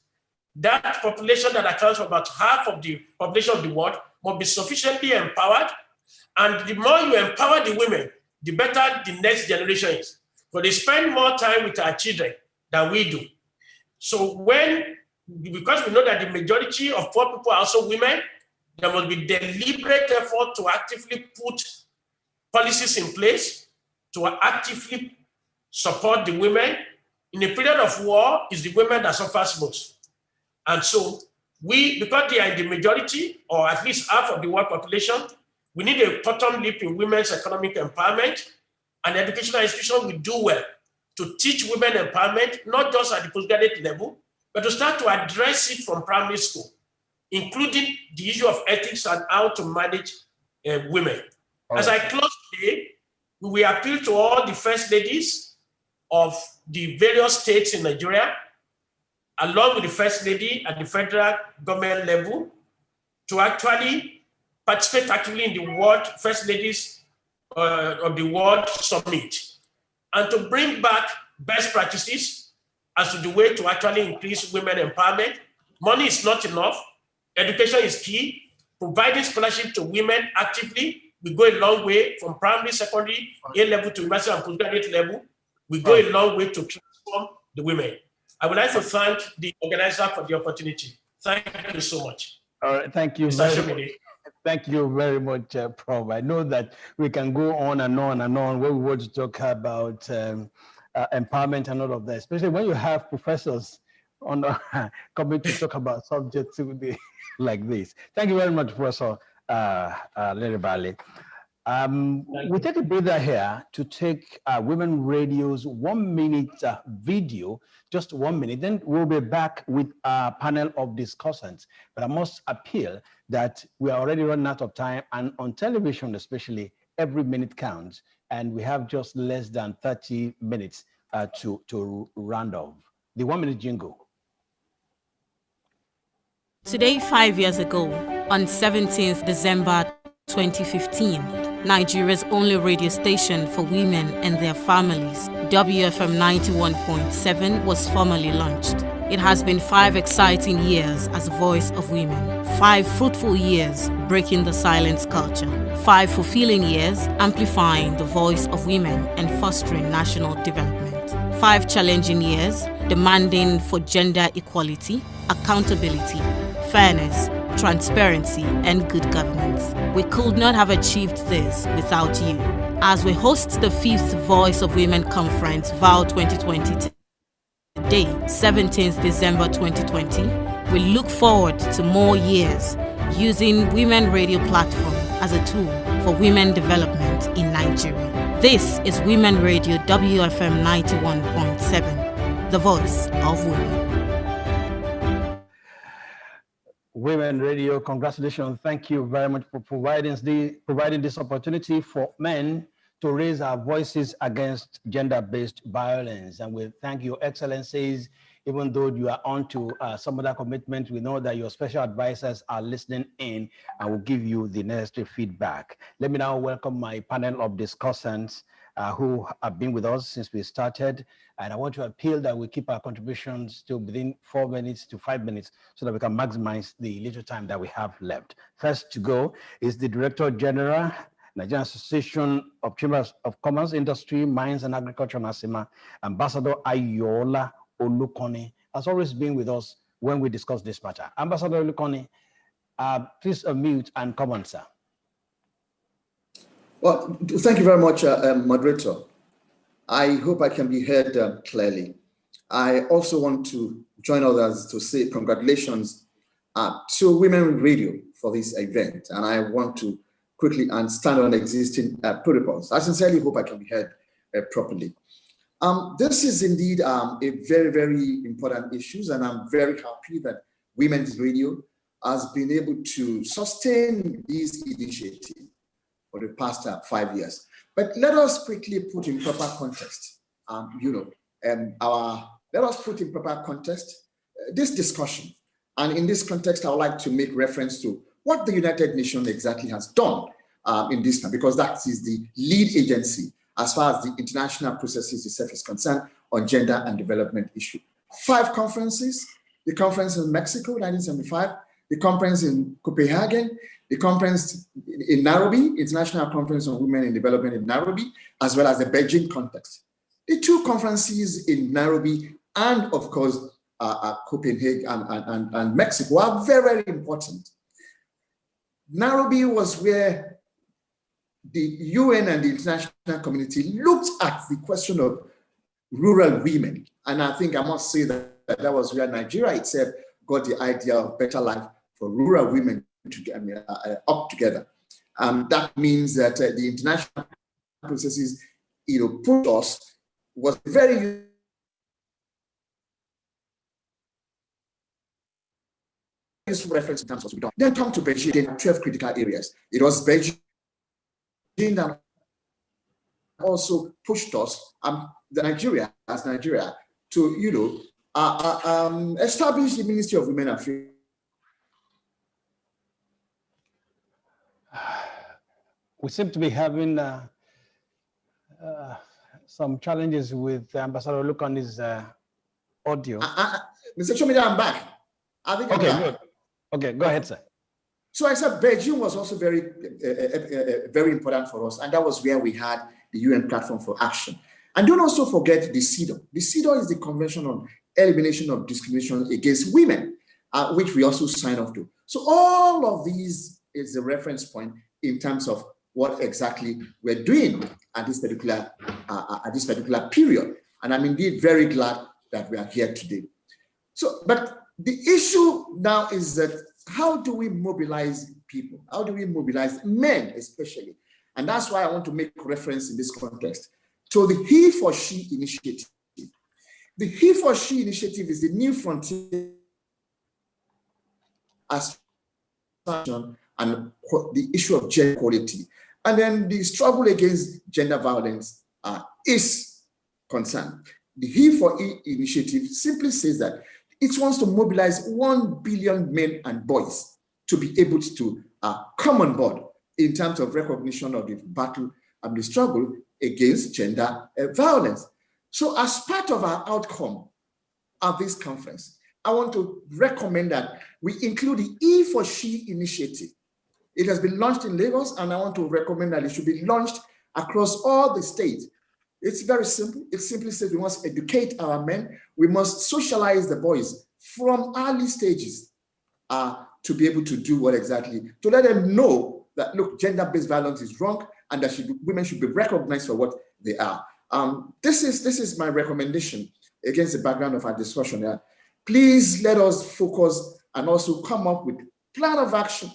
Speaker 7: That population that accounts for about half of the population of the world must be sufficiently empowered. And the more you empower the women, the better the next generation is. But they spend more time with our children than we do. So because we know that the majority of poor people are also women, there must be deliberate effort to actively put policies in place to actively support the women. In a period of war, it's the women that suffers most. And so because they are in the majority, or at least half of the world population, we need a quantum leap in women's economic empowerment, and educational institutions will do well to teach women empowerment, not just at the postgraduate level, but to start to address it from primary school, including the issue of ethics and how to manage women. As I close today, we will appeal to all the first ladies of the various states in Nigeria, along with the first lady at the federal government level, to actually participate actively in the World First Ladies of the World Summit, and to bring back best practices as to the way to actually increase women empowerment. Money is not enough. Education is key. Providing scholarship to women actively, we go a long way from primary, secondary, A level to university and postgraduate level. We go a long way to transform the women. I would like to thank the organizer for the opportunity. Thank you so much.
Speaker 2: All right, thank you. Thank you very much, Prof. I know that we can go on and on and on when we want to talk about empowerment and all of that, especially when you have professors on coming to talk about subjects like this. Thank you very much, Professor Leribali. We take a breather here to take Women Radio's 1 minute video, just 1 minute. Then we'll be back with a panel of discussants. But I must appeal that we are already running out of time, and on television especially, every minute counts, and we have just less than 30 minutes to round off. The 1 minute jingle.
Speaker 8: Today, 5 years ago, on 17th December 2015, Nigeria's only radio station for women and their families, WFM 91.7, was formally launched. It has been 5 exciting years as a voice of women, 5 fruitful years breaking the silence culture, 5 fulfilling years amplifying the voice of women and fostering national development, 5 challenging years demanding for gender equality, accountability, fairness, transparency, and good governance. We could not have achieved this without you. As we host the 5th Voice of Women Conference, VOW 2020, today, 17th December 2020, we look forward to more years using Women Radio platform as a tool for women development in Nigeria. This is Women Radio WFM 91.7, the voice of women.
Speaker 2: Women Radio, congratulations. Thank you very much for providing this opportunity for men to raise our voices against gender-based violence. And we thank your excellencies, even though you are on to some other commitments. We know that your special advisors are listening in and will give you the necessary feedback. Let me now welcome my panel of discussants who have been with us since we started. And I want to appeal that we keep our contributions to within 4 minutes to 5 minutes so that we can maximize the little time that we have left. First to go is the Director General, Nigerian Association of Chambers of Commerce, Industry, Mines and Agriculture, NASIMA, Ambassador Ayola Olukoni, has always been with us when we discuss this matter. Ambassador Olukoni, please unmute and come on, sir.
Speaker 9: Well, thank you very much, moderator. I hope I can be heard clearly. I also want to join others to say congratulations to Women Radio for this event. And I want to quickly stand on existing protocols. I sincerely hope I can be heard properly. This is indeed a very, very important issue, and I'm very happy that Women's Radio has been able to sustain this initiative for the past 5 years. But let us quickly put in proper context, let us put in proper context this discussion. And in this context, I would like to make reference to what the United Nations exactly has done in this time, because that is the lead agency as far as the international processes itself is concerned on gender and development issue. 5 conferences, the conference in Mexico, 1975, the conference in Copenhagen, the conference in Nairobi, International Conference on Women in Development in Nairobi, as well as the Beijing context. The 2 conferences in Nairobi and, of course, Copenhagen and Mexico are very, very important. Nairobi was where the UN and the international community looked at the question of rural women. And I think I must say that that was where Nigeria itself got the idea of better life for rural women to up together. That means that the international processes, put us was very useful reference in terms of what we done. Then come to Beijing, there are 12 critical areas. It was Beijing that also pushed us, Nigeria to, establish the Ministry of Women Affairs.
Speaker 2: We seem to be having some challenges with Ambassador Lukan's audio.
Speaker 9: Mr. Chomida, I'm back. I think I'm back.
Speaker 2: Good. Okay, go ahead, sir.
Speaker 9: So I said Beijing was also very, very important for us, and that was where we had the UN Platform for Action. And don't also forget the CEDAW. The CEDAW is the Convention on Elimination of Discrimination Against Women, which we also signed up to. So all of these is the reference point in terms of what exactly we're doing at this particular period. And I'm indeed very glad that we are here today. So, but the issue now is that how do we mobilize people? How do we mobilize men especially? And that's why I want to make reference in this context to the He for She initiative. The He for She initiative is the new frontier as and the issue of gender equality. And then the struggle against gender violence is concerned. The He for E initiative simply says that it wants to mobilize 1 billion men and boys to be able to come on board in terms of recognition of the battle and the struggle against gender violence. So as part of our outcome of this conference, I want to recommend that we include the E for She initiative. It has been launched in Lagos, and I want to recommend that it should be launched across all the states. It's very simple. It simply says we must educate our men. We must socialize the boys from early stages to be able to do what exactly, to let them know that, look, gender-based violence is wrong and that women should be recognized for what they are. This is my recommendation against the background of our discussion here. Please let us focus and also come up with plan of action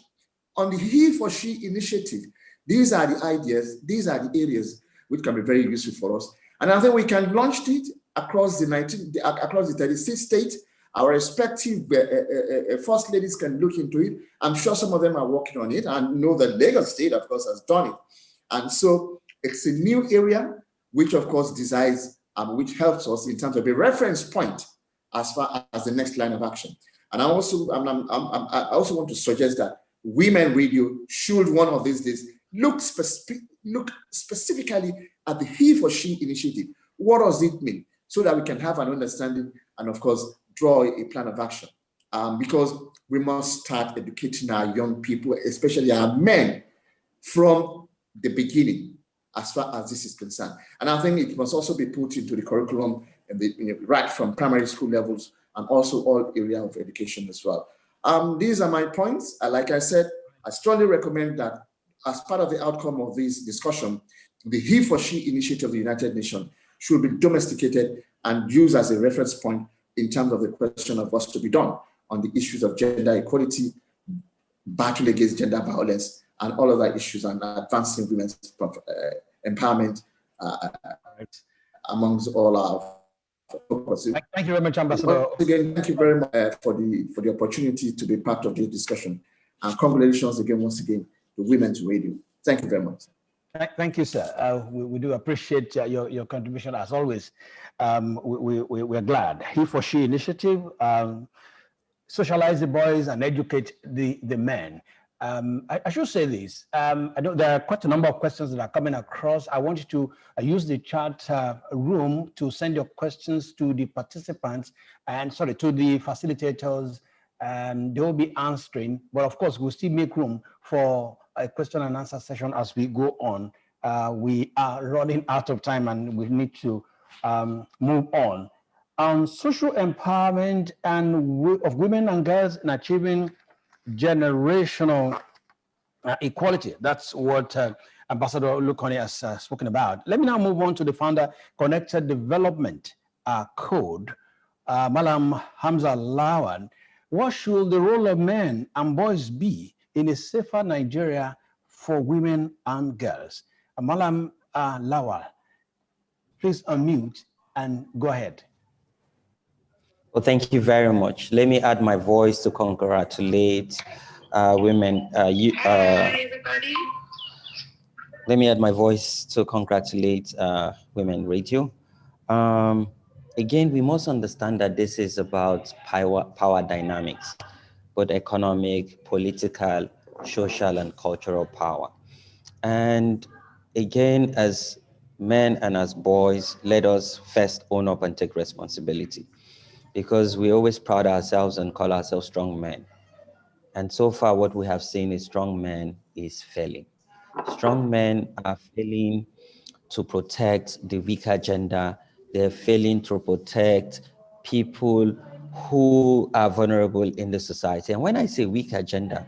Speaker 9: on the He for She initiative. These are the ideas, these are the areas which can be very useful for us. And I think we can launch it across the 36 states. Our respective first ladies can look into it. I'm sure some of them are working on it, and know that Lagos State, of course, has done it. And so it's a new area, which of course decides, which helps us in terms of a reference point as far as the next line of action. And I also want to suggest that Women Radio should one of these days look specifically at the He for She initiative. What does it mean? So that we can have an understanding and of course draw a plan of action. Because we must start educating our young people, especially our men, from the beginning as far as this is concerned. And I think it must also be put into the curriculum right from primary school levels and also all area of education as well. These are my points. Like I said, I strongly recommend that as part of the outcome of this discussion, the He for She initiative of the United Nations should be domesticated and used as a reference point in terms of the question of what's to be done on the issues of gender equality, battle against gender violence, and all other issues, and advancing women's empowerment amongst all our focus.
Speaker 2: Thank you very much, Ambassador.
Speaker 9: Once again, thank you very much for the opportunity to be part of this discussion. And congratulations again, once again, to Women's Radio. Thank you very much.
Speaker 2: Thank you, sir. We do appreciate your contribution as always. We're glad. He for She initiative, socialize the boys and educate the men. I should say this. I know there are quite a number of questions that are coming across. I want you to use the chat room to send your questions to the participants and to the facilitators. They will be answering, but of course, we'll still make room for a question and answer session as we go on. We are running out of time and we need to move on. Social empowerment and of women and girls in achieving generational equality. That's what Ambassador Lukoni has spoken about. Let me now move on to the founder Connected Development Code, Malam Hamza Lawan. What should the role of men and boys be in a safer Nigeria for women and girls? Malam Lawal, please unmute and go ahead.
Speaker 10: Well, thank you very much. Let me add my voice to congratulate women. Everybody. Let me add my voice to congratulate Women Radio. Again, we must understand that this is about power dynamics, both economic, political, social, and cultural power. And again, as men and as boys, let us first own up and take responsibility, because we always proud ourselves and call ourselves strong men. And so far, what we have seen is strong men is failing. Strong men are failing to protect the weaker gender. They're failing to protect people who are vulnerable in the society. And when I say weaker gender,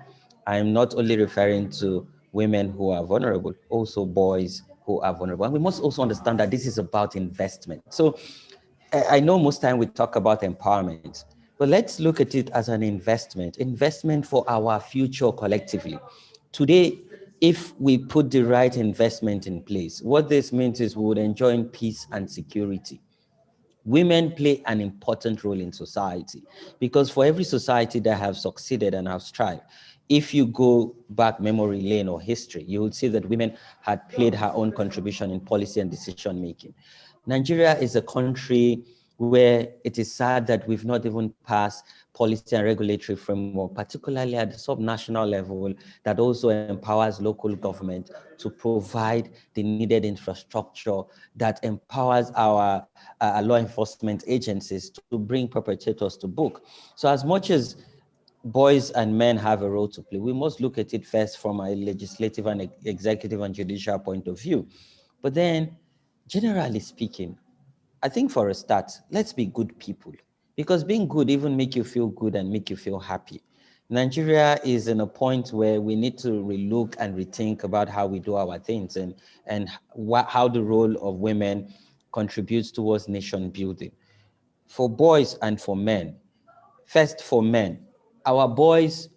Speaker 10: I'm not only referring to women who are vulnerable, also boys who are vulnerable. And we must also understand that this is about investment. So I know most time we talk about empowerment, but let's look at it as an investment for our future collectively. Today, if we put the right investment in place, what this means is we would enjoy peace and security. Women play an important role in society, because for every society that have succeeded and have thrived, if you go back memory lane or history, you would see that women had played her own contribution in policy and decision making. Nigeria is a country where it is sad that we've not even passed policy and regulatory framework, particularly at the subnational level, that also empowers local government to provide the needed infrastructure that empowers our law enforcement agencies to bring perpetrators to book. So as much as boys and men have a role to play, we must look at it first from a legislative and executive and judicial point of view. But then, generally speaking, I think for a start, let's be good people, because being good even make you feel good and make you feel happy. Nigeria is in a point where we need to relook and rethink about how we do our things and how the role of women contributes towards nation building. For boys and for men, first for men, our boys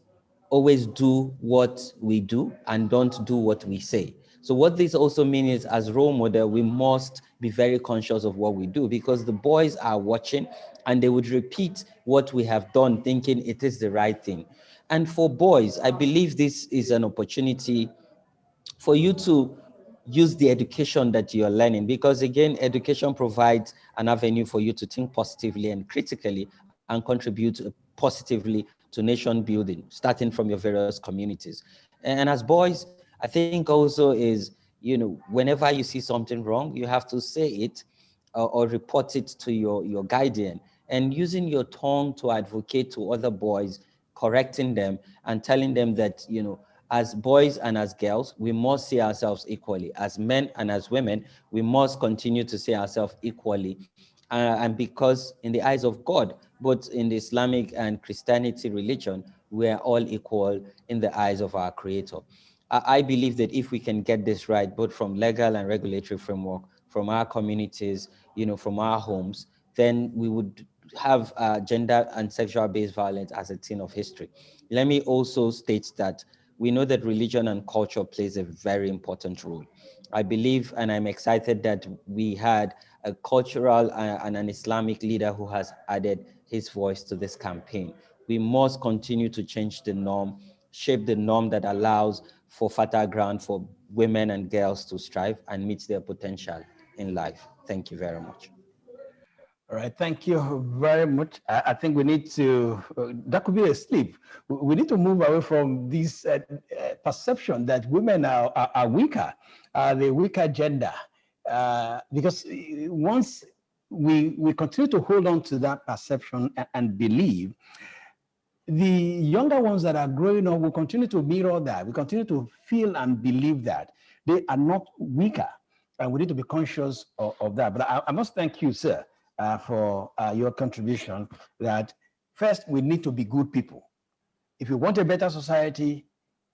Speaker 10: always do what we do and don't do what we say. So what this also means is, as role model, we must be very conscious of what we do, because the boys are watching and they would repeat what we have done, thinking it is the right thing. And for boys, I believe this is an opportunity for you to use the education that you're learning, because again, education provides an avenue for you to think positively and critically and contribute positively to nation building, starting from your various communities. And as boys, I think also is, whenever you see something wrong, you have to say it or report it to your guardian, and using your tongue to advocate to other boys, correcting them and telling them that, as boys and as girls, we must see ourselves equally. As men and as women, we must continue to see ourselves equally. And because in the eyes of God, both in the Islamic and Christianity religion, we are all equal in the eyes of our Creator. I believe that if we can get this right, both from legal and regulatory framework, from our communities, from our homes, then we would have gender and sexual-based violence as a thing of history. Let me also state that we know that religion and culture plays a very important role. I believe, and I'm excited that we had a cultural and an Islamic leader who has added his voice to this campaign. We must continue to change the norm, shape the norm that allows for fertile ground for women and girls to strive and meet their potential in life. Thank you very much.
Speaker 2: All right, thank you very much. I think we need to, that could be a slip. We need to move away from this perception that women are weaker, the weaker gender. Because once we continue to hold on to that perception and believe, the younger ones that are growing up will continue to mirror that. We continue to feel and believe that they are not weaker. And we need to be conscious of that. But I must thank you, sir, for your contribution, that first we need to be good people. If you want a better society,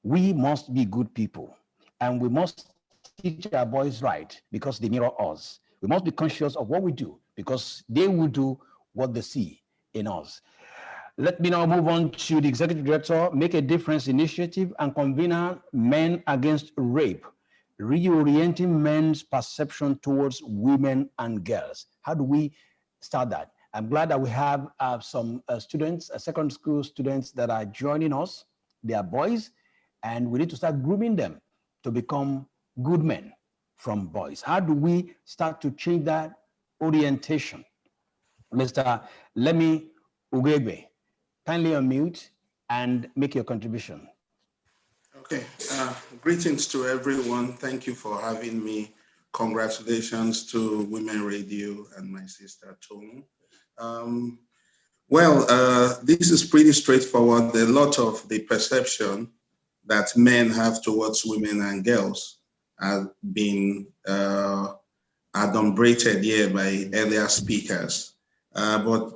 Speaker 2: We must be good people, and we must teach our boys right because they mirror us. We must be conscious of what we do because they will do what they see in us. Let me now move on to the Executive Director, Make a Difference Initiative and convener Men Against Rape, reorienting men's perception towards women and girls. How do we start that? I'm glad that we have some students, secondary school students that are joining us. They are boys, and we need to start grooming them to become good men from boys. How do we start to change that orientation? Mr. Lemi Ugegbe, kindly unmute and make your contribution.
Speaker 11: Okay, greetings to everyone. Thank you for having me. Congratulations to Women Radio and my sister Tonu. This is pretty straightforward. A lot of the perception that men have towards women and girls have been adumbrated here by earlier speakers. But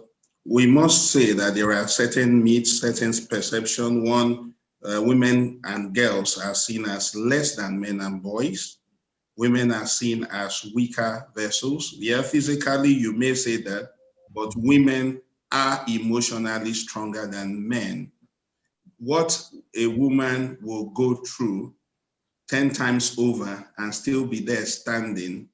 Speaker 11: we must say that there are certain myths, certain perception. One, women and girls are seen as less than men and boys. Women are seen as weaker vessels. Yeah, physically you may say that, but women are emotionally stronger than men. What a woman will go through 10 times over and still be there standing,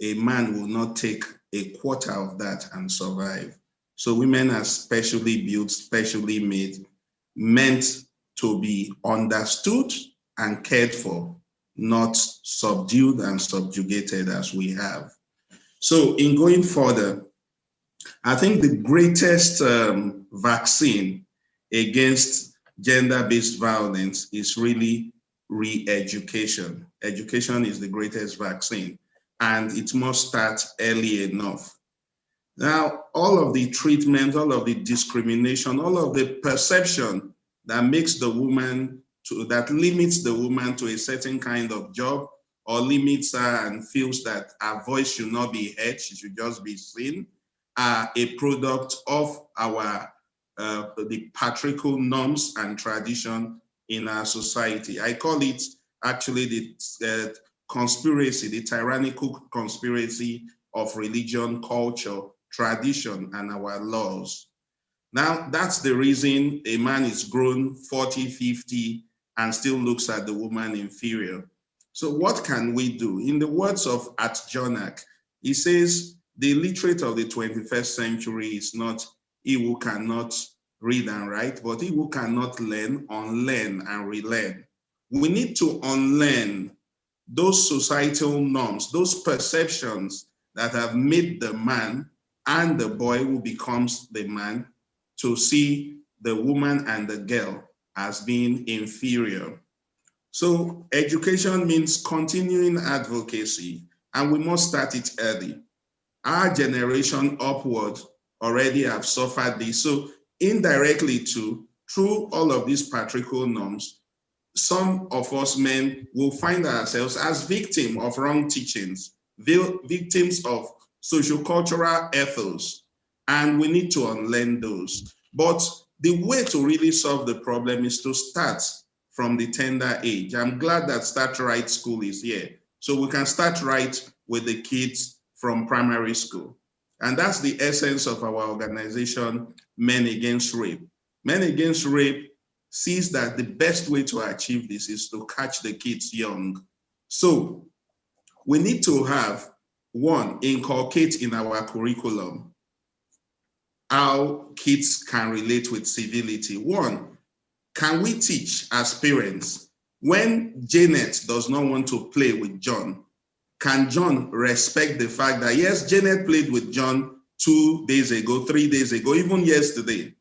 Speaker 11: a man will not take a quarter of that and survive. So women are specially built, specially made, meant to be understood and cared for, not subdued and subjugated as we have. So in going further, I think the greatest vaccine against gender-based violence is really re-education. Education is the greatest vaccine, and it must start early enough. Now, all of the treatment, all of the discrimination, all of the perception that makes the woman that limits the woman to a certain kind of job or limits her and feels that her voice should not be heard, she should just be seen, are a product of our the patriarchal norms and tradition in our society. I call it actually the conspiracy, the tyrannical conspiracy of religion, culture, tradition, and our laws. Now, that's the reason a man is grown 40, 50, and still looks at the woman inferior. So what can we do? In the words of Atjonak, he says, the illiterate of the 21st century is not he who cannot read and write, but he who cannot learn, unlearn, and relearn. We need to unlearn those societal norms, those perceptions that have made the man and the boy who becomes the man to see the woman and the girl as being inferior. So education means continuing advocacy, and we must start it early. Our generation upward already have suffered this. So indirectly too, through all of these patriarchal norms, some of us men will find ourselves as victims of wrong teachings, victims of sociocultural ethos, and we need to unlearn those. But the way to really solve the problem is to start from the tender age. I'm glad that Start Right School is here. So we can start right with the kids from primary school. And that's the essence of our organization, Men Against Rape. Men Against Rape sees that the best way to achieve this is to catch the kids young. So we need to have, one, inculcate in our curriculum how kids can relate with civility. One, can we teach as parents, when Janet does not want to play with John, can John respect the fact that, yes, Janet played with John 2 days ago, 3 days ago, even yesterday.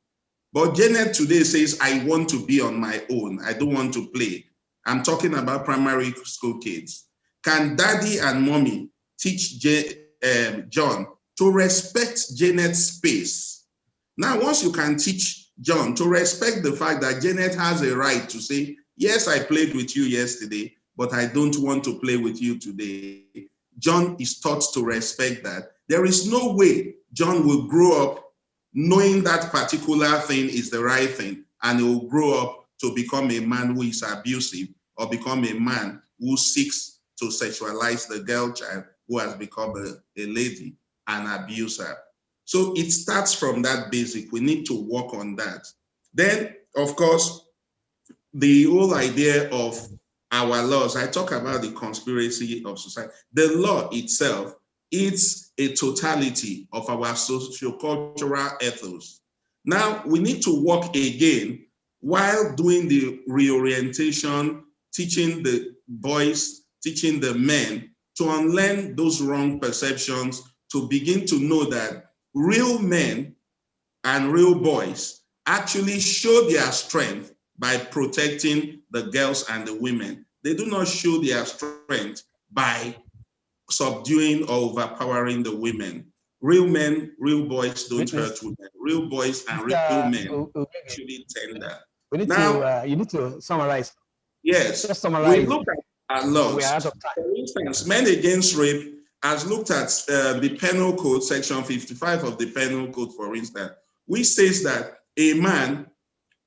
Speaker 11: But Janet today says, I want to be on my own. I don't want to play. I'm talking about primary school kids. Can daddy and mommy teach John to respect Janet's space? Now, once you can teach John to respect the fact that Janet has a right to say, yes, I played with you yesterday, but I don't want to play with you today. John is taught to respect that. There is no way John will grow up knowing that particular thing is the right thing, and he will grow up to become a man who is abusive or become a man who seeks to sexualize the girl child who has become a lady, an abuser. So it starts from that basic. We need to work on that. Then, of course, the whole idea of our laws, I talk about the conspiracy of society. The law itself, it's a totality of our socio-cultural ethos. Now, we need to work again while doing the reorientation, teaching the boys, teaching the men to unlearn those wrong perceptions, to begin to know that real men and real boys actually show their strength by protecting the girls and the women. They do not show their strength by subduing or overpowering the women. Real men, real boys don't hurt women. Real boys and real men actually tender.
Speaker 2: We need
Speaker 11: Now,
Speaker 2: to, you need to summarize.
Speaker 11: yes,
Speaker 2: Just summarize.
Speaker 11: we look at our laws.
Speaker 2: We are out of time.
Speaker 11: For instance, Men Against Rape has looked at the Penal Code, Section 55 of the Penal Code, for instance, which says that a man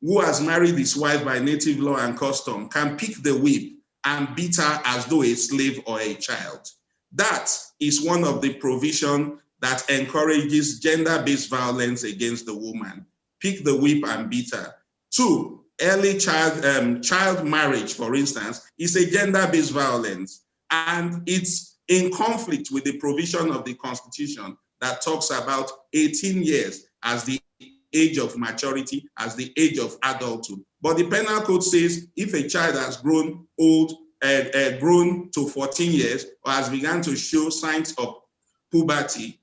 Speaker 11: who has married his wife by native law and custom can pick the whip and beat her as though a slave or a child. That is one of the provisions that encourages gender-based violence against the woman. Pick the whip and beat her. 2, early child marriage, for instance, is a gender-based violence, and it's in conflict with the provision of the Constitution that talks about 18 years as the age of maturity, as the age of adulthood. But the Penal Code says if a child has grown old, grown to 14 years, or has begun to show signs of puberty,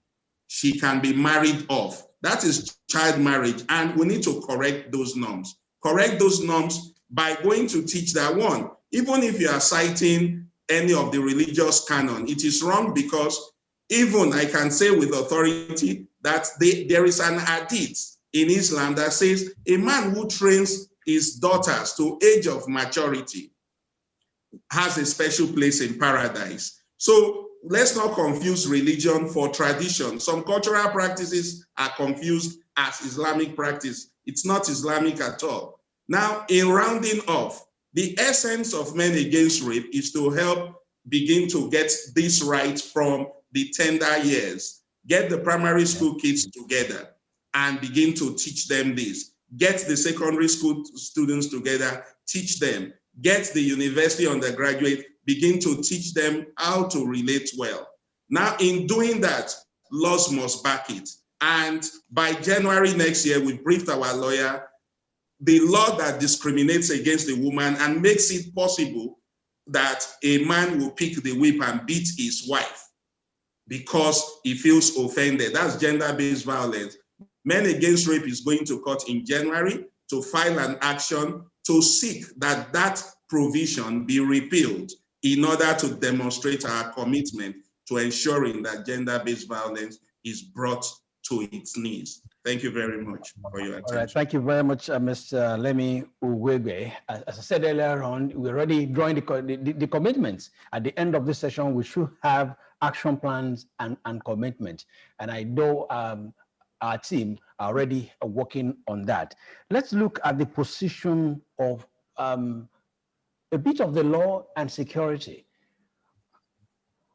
Speaker 11: she can be married off. That is child marriage, and we need to correct those norms. Correct those norms by going to teach that one. Even if you are citing any of the religious canon, it is wrong, because even I can say with authority that there is an hadith in Islam that says a man who trains his daughters to age of maturity has a special place in paradise. So let's not confuse religion for tradition. Some cultural practices are confused as Islamic practice. It's not Islamic at all. Now, in rounding off, the essence of Men Against Rape is to help begin to get this right from the tender years. Get the primary school kids together and begin to teach them this. Get the secondary school students together, teach them. Get the university undergraduate, begin to teach them how to relate well. Now, in doing that, laws must back it. And by January next year, we briefed our lawyer, the law that discriminates against a woman and makes it possible that a man will pick the whip and beat his wife because he feels offended. That's gender-based violence. Men Against Rape is going to court in January to file an action to seek that that provision be repealed in order to demonstrate our commitment to ensuring that gender-based violence is brought to its knees. Thank you very much for your attention.
Speaker 2: All right, thank you very much, Mr. Lemi Uwegwe. As I said earlier on, we're already drawing the commitments. At the end of this session, we should have action plans and commitment. And I know our team are already working on that. Let's look at the position of a bit of the law and security.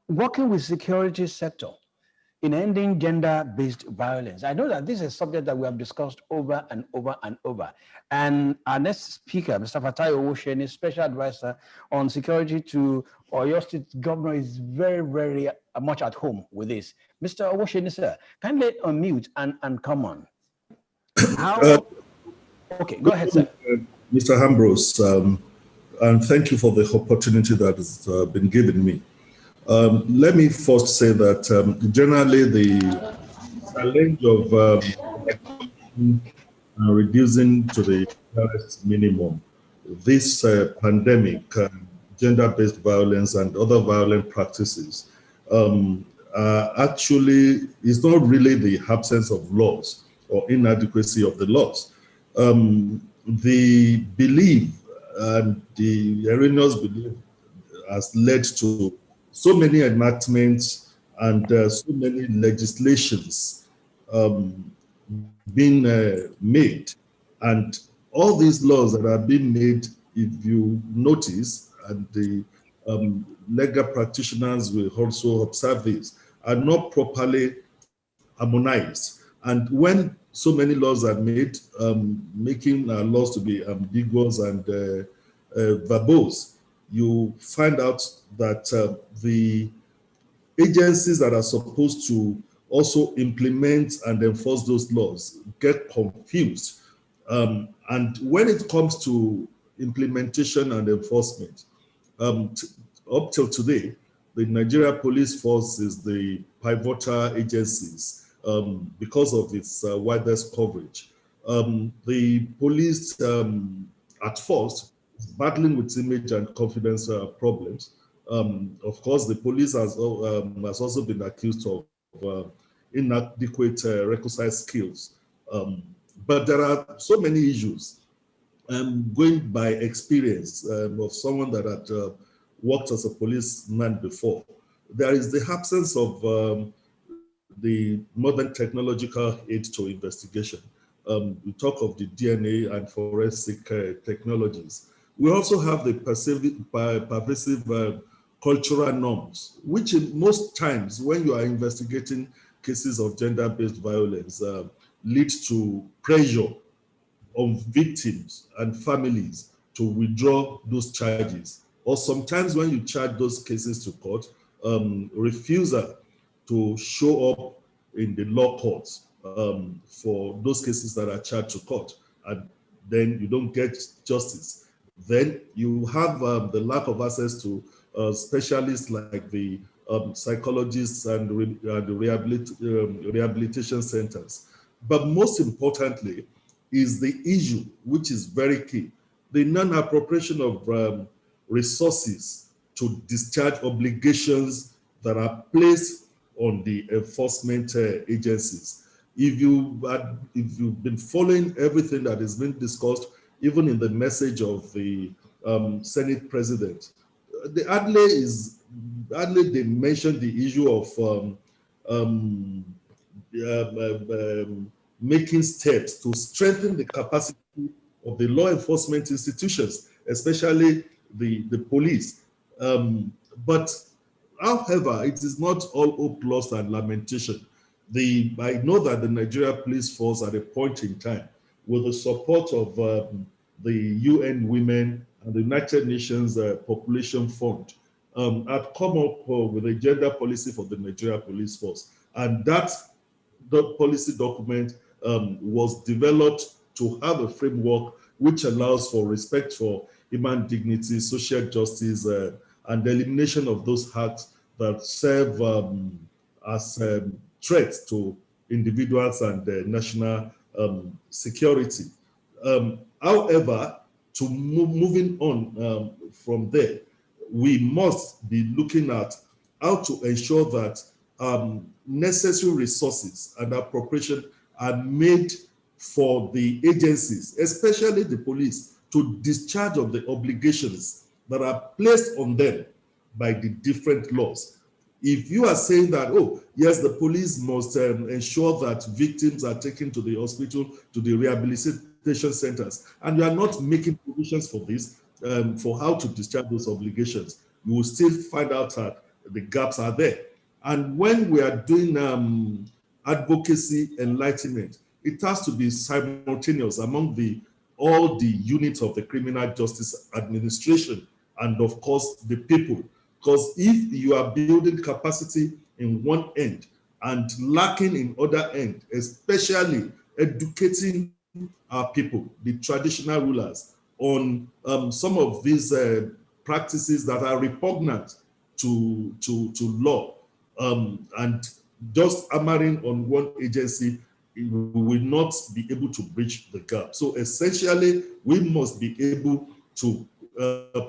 Speaker 2: Working with security sector in ending gender-based violence. I know that this is a subject that we have discussed over and over and over. And our next speaker, Mr. Fatai Owosheni, Special Advisor on Security to Oyo State Governor, is very, very much at home with this. Mr. Owosheni, sir, kindly unmute and come on. Okay, go ahead, sir.
Speaker 12: Mr. Ambrose, and thank you for the opportunity that has been given me. Let me first say that generally the challenge of reducing to the nearest minimum this pandemic, gender-based violence and other violent practices actually is not really the absence of laws or inadequacy of the laws. The belief and the erroneous belief has led to so many enactments and so many legislations being made, and all these laws that are being made, if you notice, and the legal practitioners will also observe this, are not properly harmonized. And when so many laws are made, making laws to be ambiguous and verbose, you find out that the agencies that are supposed to also implement and enforce those laws get confused. And when it comes to implementation and enforcement, up till today, the Nigeria Police Force is the pivotal agencies because of its widest coverage. The police, at first, is battling with image and confidence problems. Of course, the police has also been accused of inadequate requisite skills. But there are so many issues. Going by experience of someone that had worked as a policeman before, there is the absence of the modern technological aid to investigation. We talk of the DNA and forensic technologies. We also have the pervasive cultural norms, which in most times when you are investigating cases of gender-based violence lead to pressure on victims and families to withdraw those charges. Or sometimes when you charge those cases to court, refusal to show up in the law courts for those cases that are charged to court, and then you don't get justice. Then you have the lack of access to specialists like the psychologists and the rehabilitation centers. But most importantly is the issue, which is very key, the non-appropriation of resources to discharge obligations that are placed on the enforcement agencies. If you've been following everything that has been discussed, even in the message of the Senate President, they mentioned the issue of making steps to strengthen the capacity of the law enforcement institutions, especially the police. But however, it is not all hope lost and lamentation. I know that the Nigeria Police Force at a point in time, with the support of the UN Women and the United Nations Population Fund, had come up with a gender policy for the Nigeria Police Force. And that policy document was developed to have a framework which allows for respect for human dignity, social justice, and the elimination of those acts that serve as threats to individuals and national security. However, moving on from there, we must be looking at how to ensure that necessary resources and appropriation are made for the agencies, especially the police, to discharge of the obligations that are placed on them by the different laws. If you are saying that, oh, yes, the police must ensure that victims are taken to the hospital, to the rehabilitation centers, and you are not making provisions for this, for how to discharge those obligations, you will still find out that the gaps are there. And when we are doing advocacy enlightenment, it has to be simultaneous among all the units of the criminal justice administration and of course the people. Because if you are building capacity in one end and lacking in other end, especially educating our people, the traditional rulers, on some of these practices that are repugnant to law, and just hammering on one agency, we will not be able to bridge the gap. So essentially, we must be able to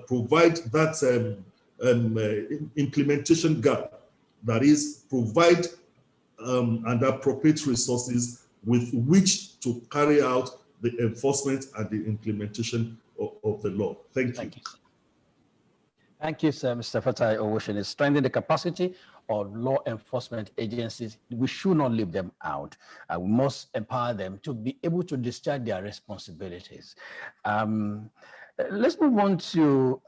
Speaker 12: provide that implementation gap, that is, provide and appropriate resources with which to carry out the enforcement and the implementation of the law. Thank you.
Speaker 2: Thank you, sir, Mr. Fatai Owoshin. Strengthen the capacity of law enforcement agencies. We should not leave them out. We must empower them to be able to discharge their responsibilities. Let's move on to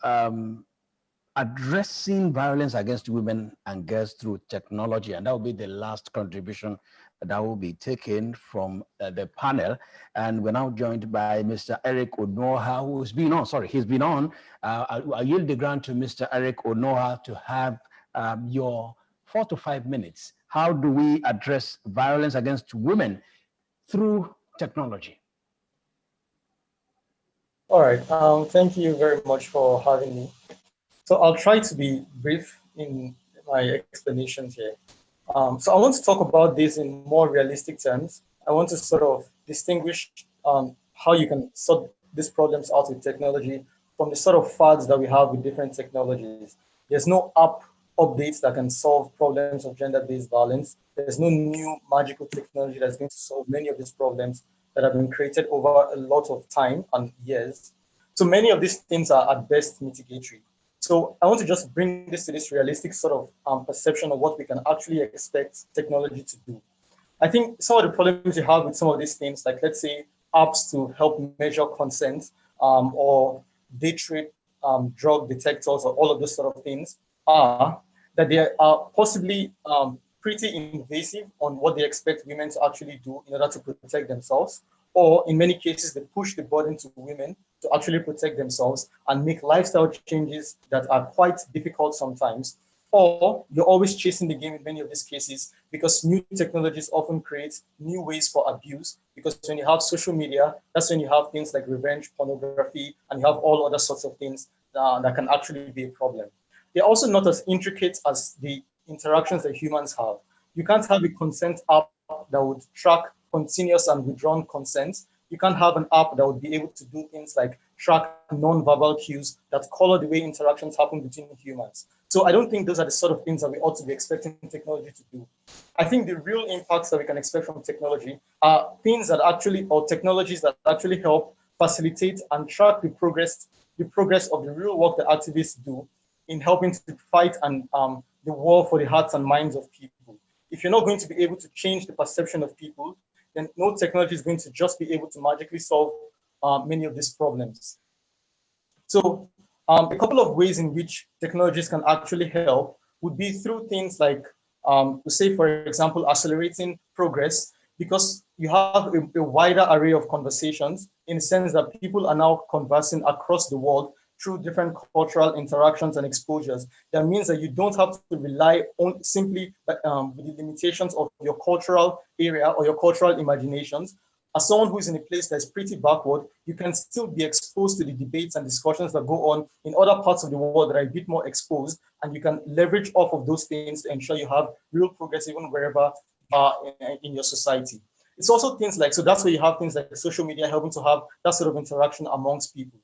Speaker 2: addressing violence against women and girls through technology. And that will be the last contribution that will be taken from the panel. And we're now joined by Mr. Eric Onoha, who's been on, he's been on. I'll yield the ground to Mr. Eric Onoha to have your 4 to 5 minutes. How do we address violence against women through technology?
Speaker 13: All right. Thank you very much for having me. So I'll try to be brief in my explanations here. So I want to talk about this in more realistic terms. I want to sort of distinguish how you can sort these problems out with technology from the sort of fads that we have with different technologies. There's no app updates that can solve problems of gender-based violence. There's no new magical technology that's going to solve many of these problems that have been created over a lot of time and years. So many of these things are at best mitigatory. So I want to just bring this to this realistic sort of perception of what we can actually expect technology to do. I think some of the problems you have with some of these things, like let's say apps to help measure consent or date rape drug detectors or all of those sort of things, are that they are possibly pretty invasive on what they expect women to actually do in order to protect themselves. Or in many cases, they push the burden to women to actually protect themselves and make lifestyle changes that are quite difficult sometimes. Or you're always chasing the game in many of these cases because new technologies often create new ways for abuse. Because when you have social media, that's when you have things like revenge pornography and you have all other sorts of things that can actually be a problem. They're also not as intricate as the interactions that humans have. You can't have a consent app that would track continuous and withdrawn consent. You can't have an app that would be able to do things like track non-verbal cues that color the way interactions happen between humans. So I don't think those are the sort of things that we ought to be expecting technology to do. I think the real impacts that we can expect from technology are things that actually, or technologies that actually help facilitate and track the progress of the real work that activists do in helping to fight and the war for the hearts and minds of people. If you're not going to be able to change the perception of people, then no technology is going to just be able to magically solve many of these problems. So a couple of ways in which technologies can actually help would be through things like, say, for example, accelerating progress, because you have a wider array of conversations in the sense that people are now conversing across the world through different cultural interactions and exposures. That means that you don't have to rely on simply with the limitations of your cultural area or your cultural imaginations. As someone who is in a place that's pretty backward, you can still be exposed to the debates and discussions that go on in other parts of the world that are a bit more exposed, and you can leverage off of those things to ensure you have real progress even wherever in your society. It's also things like, so that's where you have things like social media helping to have that sort of interaction amongst people.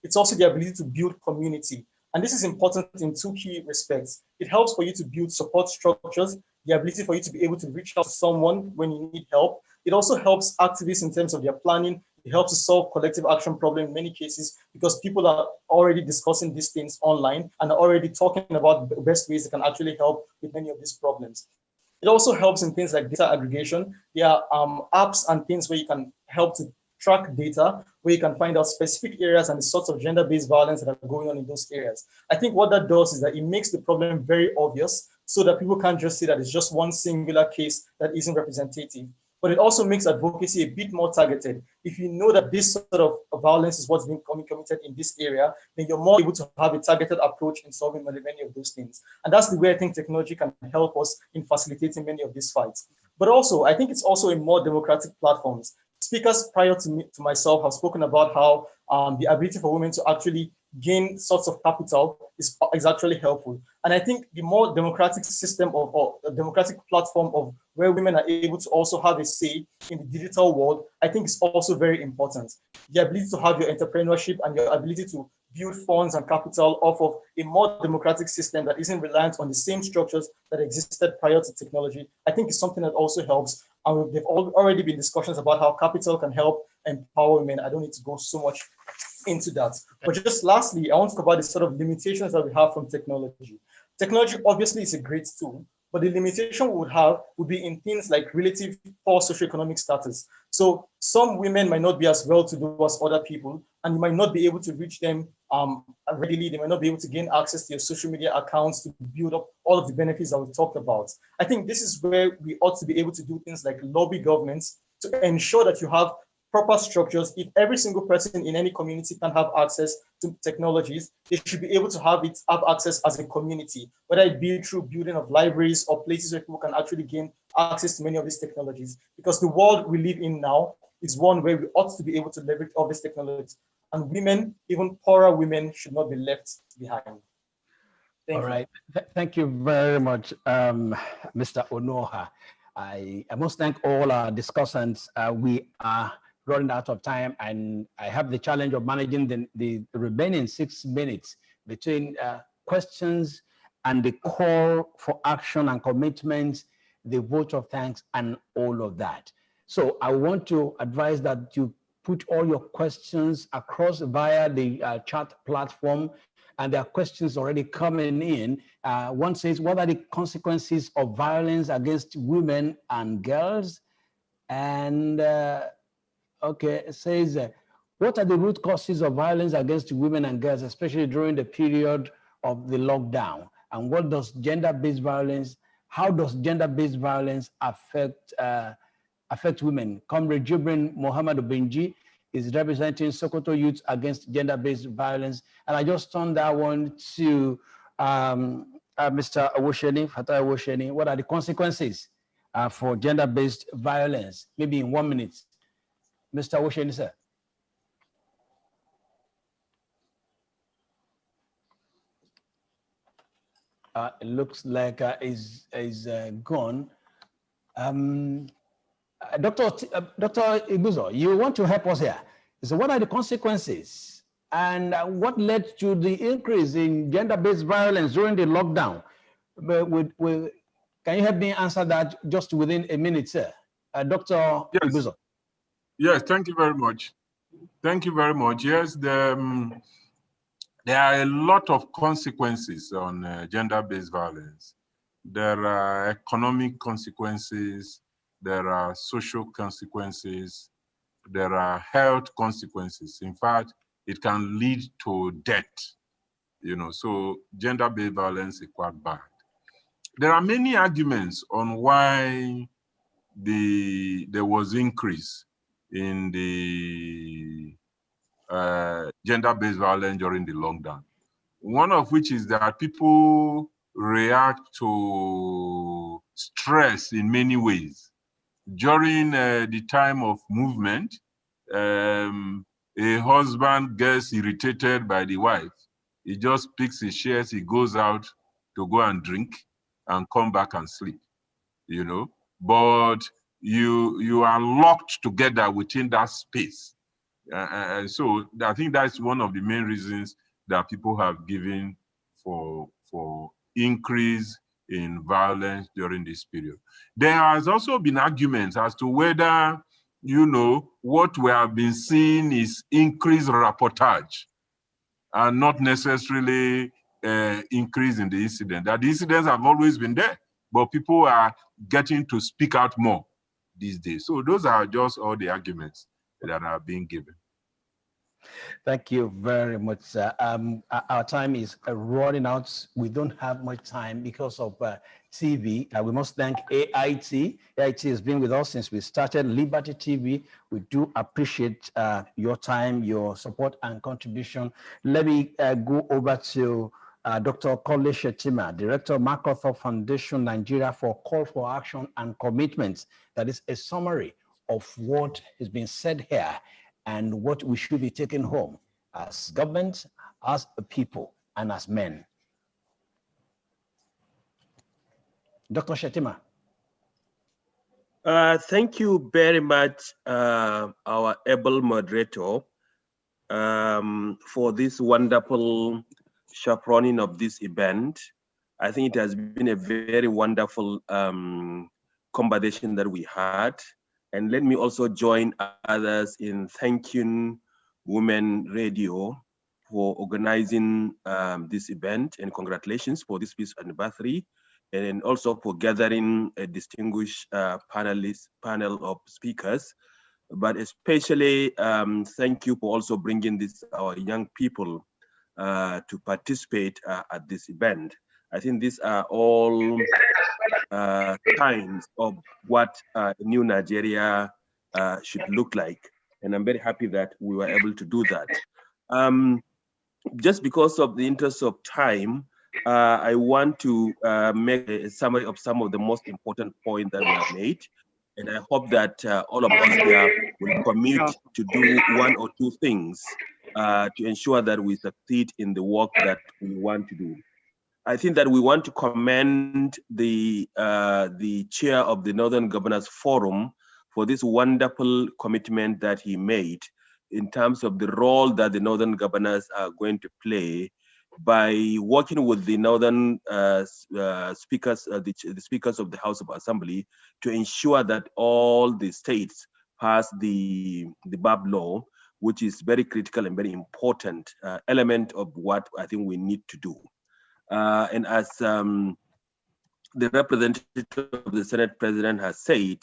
Speaker 13: It's also the ability to build community. And this is important in two key respects. It helps for you to build support structures, the ability for you to be able to reach out to someone when you need help. It also helps activists in terms of their planning. It helps to solve collective action problem in many cases because people are already discussing these things online and are already talking about the best ways that can actually help with many of these problems. It also helps in things like data aggregation. There are apps and things where you can help to track data, where you can find out specific areas and the sorts of gender-based violence that are going on in those areas. I think what that does is that it makes the problem very obvious so that people can't just say that it's just one singular case that isn't representative. But it also makes advocacy a bit more targeted. If you know that this sort of violence is what's being committed in this area, then you're more able to have a targeted approach in solving many of those things. And that's the way I think technology can help us in facilitating many of these fights. But also, I think it's also in more democratic platforms. Speakers prior to myself have spoken about how the ability for women to actually gain sorts of capital is actually helpful. And I think the more democratic system or a democratic platform of where women are able to also have a say in the digital world, I think is also very important. The ability to have your entrepreneurship and your ability to build funds and capital off of a more democratic system that isn't reliant on the same structures that existed prior to technology, I think is something that also helps. And there've already been discussions about how capital can help empower women. I don't need to go so much into that. But just lastly, I want to talk about the sort of limitations that we have from technology. Technology obviously is a great tool, but the limitation we would have would be in things like relative poor socioeconomic status. So some women might not be as well-to-do as other people, and you might not be able to reach them readily. They might not be able to gain access to your social media accounts to build up all of the benefits that we talked about. I think this is where we ought to be able to do things like lobby governments to ensure that you have proper structures. If every single person in any community can have access to technologies, they should be able to have access as a community, whether it be through building of libraries or places where people can actually gain access to many of these technologies. Because the world we live in now is one where we ought to be able to leverage all these technologies. And women, even poorer women, should not be left behind.
Speaker 2: All right. Thank you very much, Mr. Onoha. I must thank all our discussants. We are running out of time, and I have the challenge of managing the remaining 6 minutes between questions and the call for action and commitments, the vote of thanks, and all of that. So I want to advise that you put all your questions across via the chat platform, and there are questions already coming in. One says, what are the consequences of violence against women and girls? And okay, it says, what are the root causes of violence against women and girls, especially during the period of the lockdown? And what does gender-based violence, how does gender-based violence affect women? Comrade Jibrin Mohammed Benji is representing Sokoto Youth Against Gender-Based Violence. And I just turned that one to Mr. Awosheni, Fatai Awosheni. What are the consequences for gender-based violence? Maybe in 1 minute. Mr. Awosheni, sir. It looks like is gone. Dr. Iguzo, you want to help us here. So what are the consequences and what led to the increase in gender-based violence during the lockdown? But can you help me answer that just within a minute, sir? Dr. Iguzo.
Speaker 4: Yes, thank you very much. Thank you very much. Yes, there are a lot of consequences on gender-based violence. There are economic consequences, there are social consequences, there are health consequences. In fact, it can lead to death, so gender-based violence is quite bad. There are many arguments on why there was increase in the gender-based violence during the lockdown. One of which is that people react to stress in many ways. During the time of movement, a husband gets irritated by the wife. He just picks his shares, he goes out to go and drink and come back and sleep, But you are locked together within that space. And so I think that's one of the main reasons that people have given for increase in violence during this period. There has also been arguments as to whether, what we have been seeing is increased reportage and not necessarily increase in the incident. That the incidents have always been there, but people are getting to speak out more these days. So those are just all the arguments that are being given.
Speaker 2: Thank you very much, sir. Our time is running out. We don't have much time because of TV. We must thank AIT. AIT has been with us since we started Liberty TV. We do appreciate your time, your support, and contribution. Let me go over to Dr. Kole Shetima, Director of MacArthur Foundation Nigeria, for call for action and commitments. That is a summary of what has been said here and what we should be taking home as government, as a people, and as men. Dr. Shetima.
Speaker 14: Thank you very much, our able moderator, for this wonderful chaperoning of this event. I think it has been a very wonderful conversation that we had. And let me also join others in thanking Women Radio for organizing this event, and congratulations for this 5th anniversary, and also for gathering a distinguished panel of speakers. But especially thank you for also bringing our young people to participate at this event. I think these are all signs of what new Nigeria should look like. And I'm very happy that we were able to do that. Just because of the interest of time, I want to make a summary of some of the most important points that were made. And I hope that all of us here will commit to do one or two things to ensure that we succeed in the work that we want to do. I think that we want to commend the chair of the Northern Governors Forum for this wonderful commitment that he made in terms of the role that the Northern Governors are going to play by working with the Northern speakers, the speakers of the House of Assembly, to ensure that all the states pass the VOW law, which is very critical and very important element of what I think we need to do. And as the representative of the Senate President has said,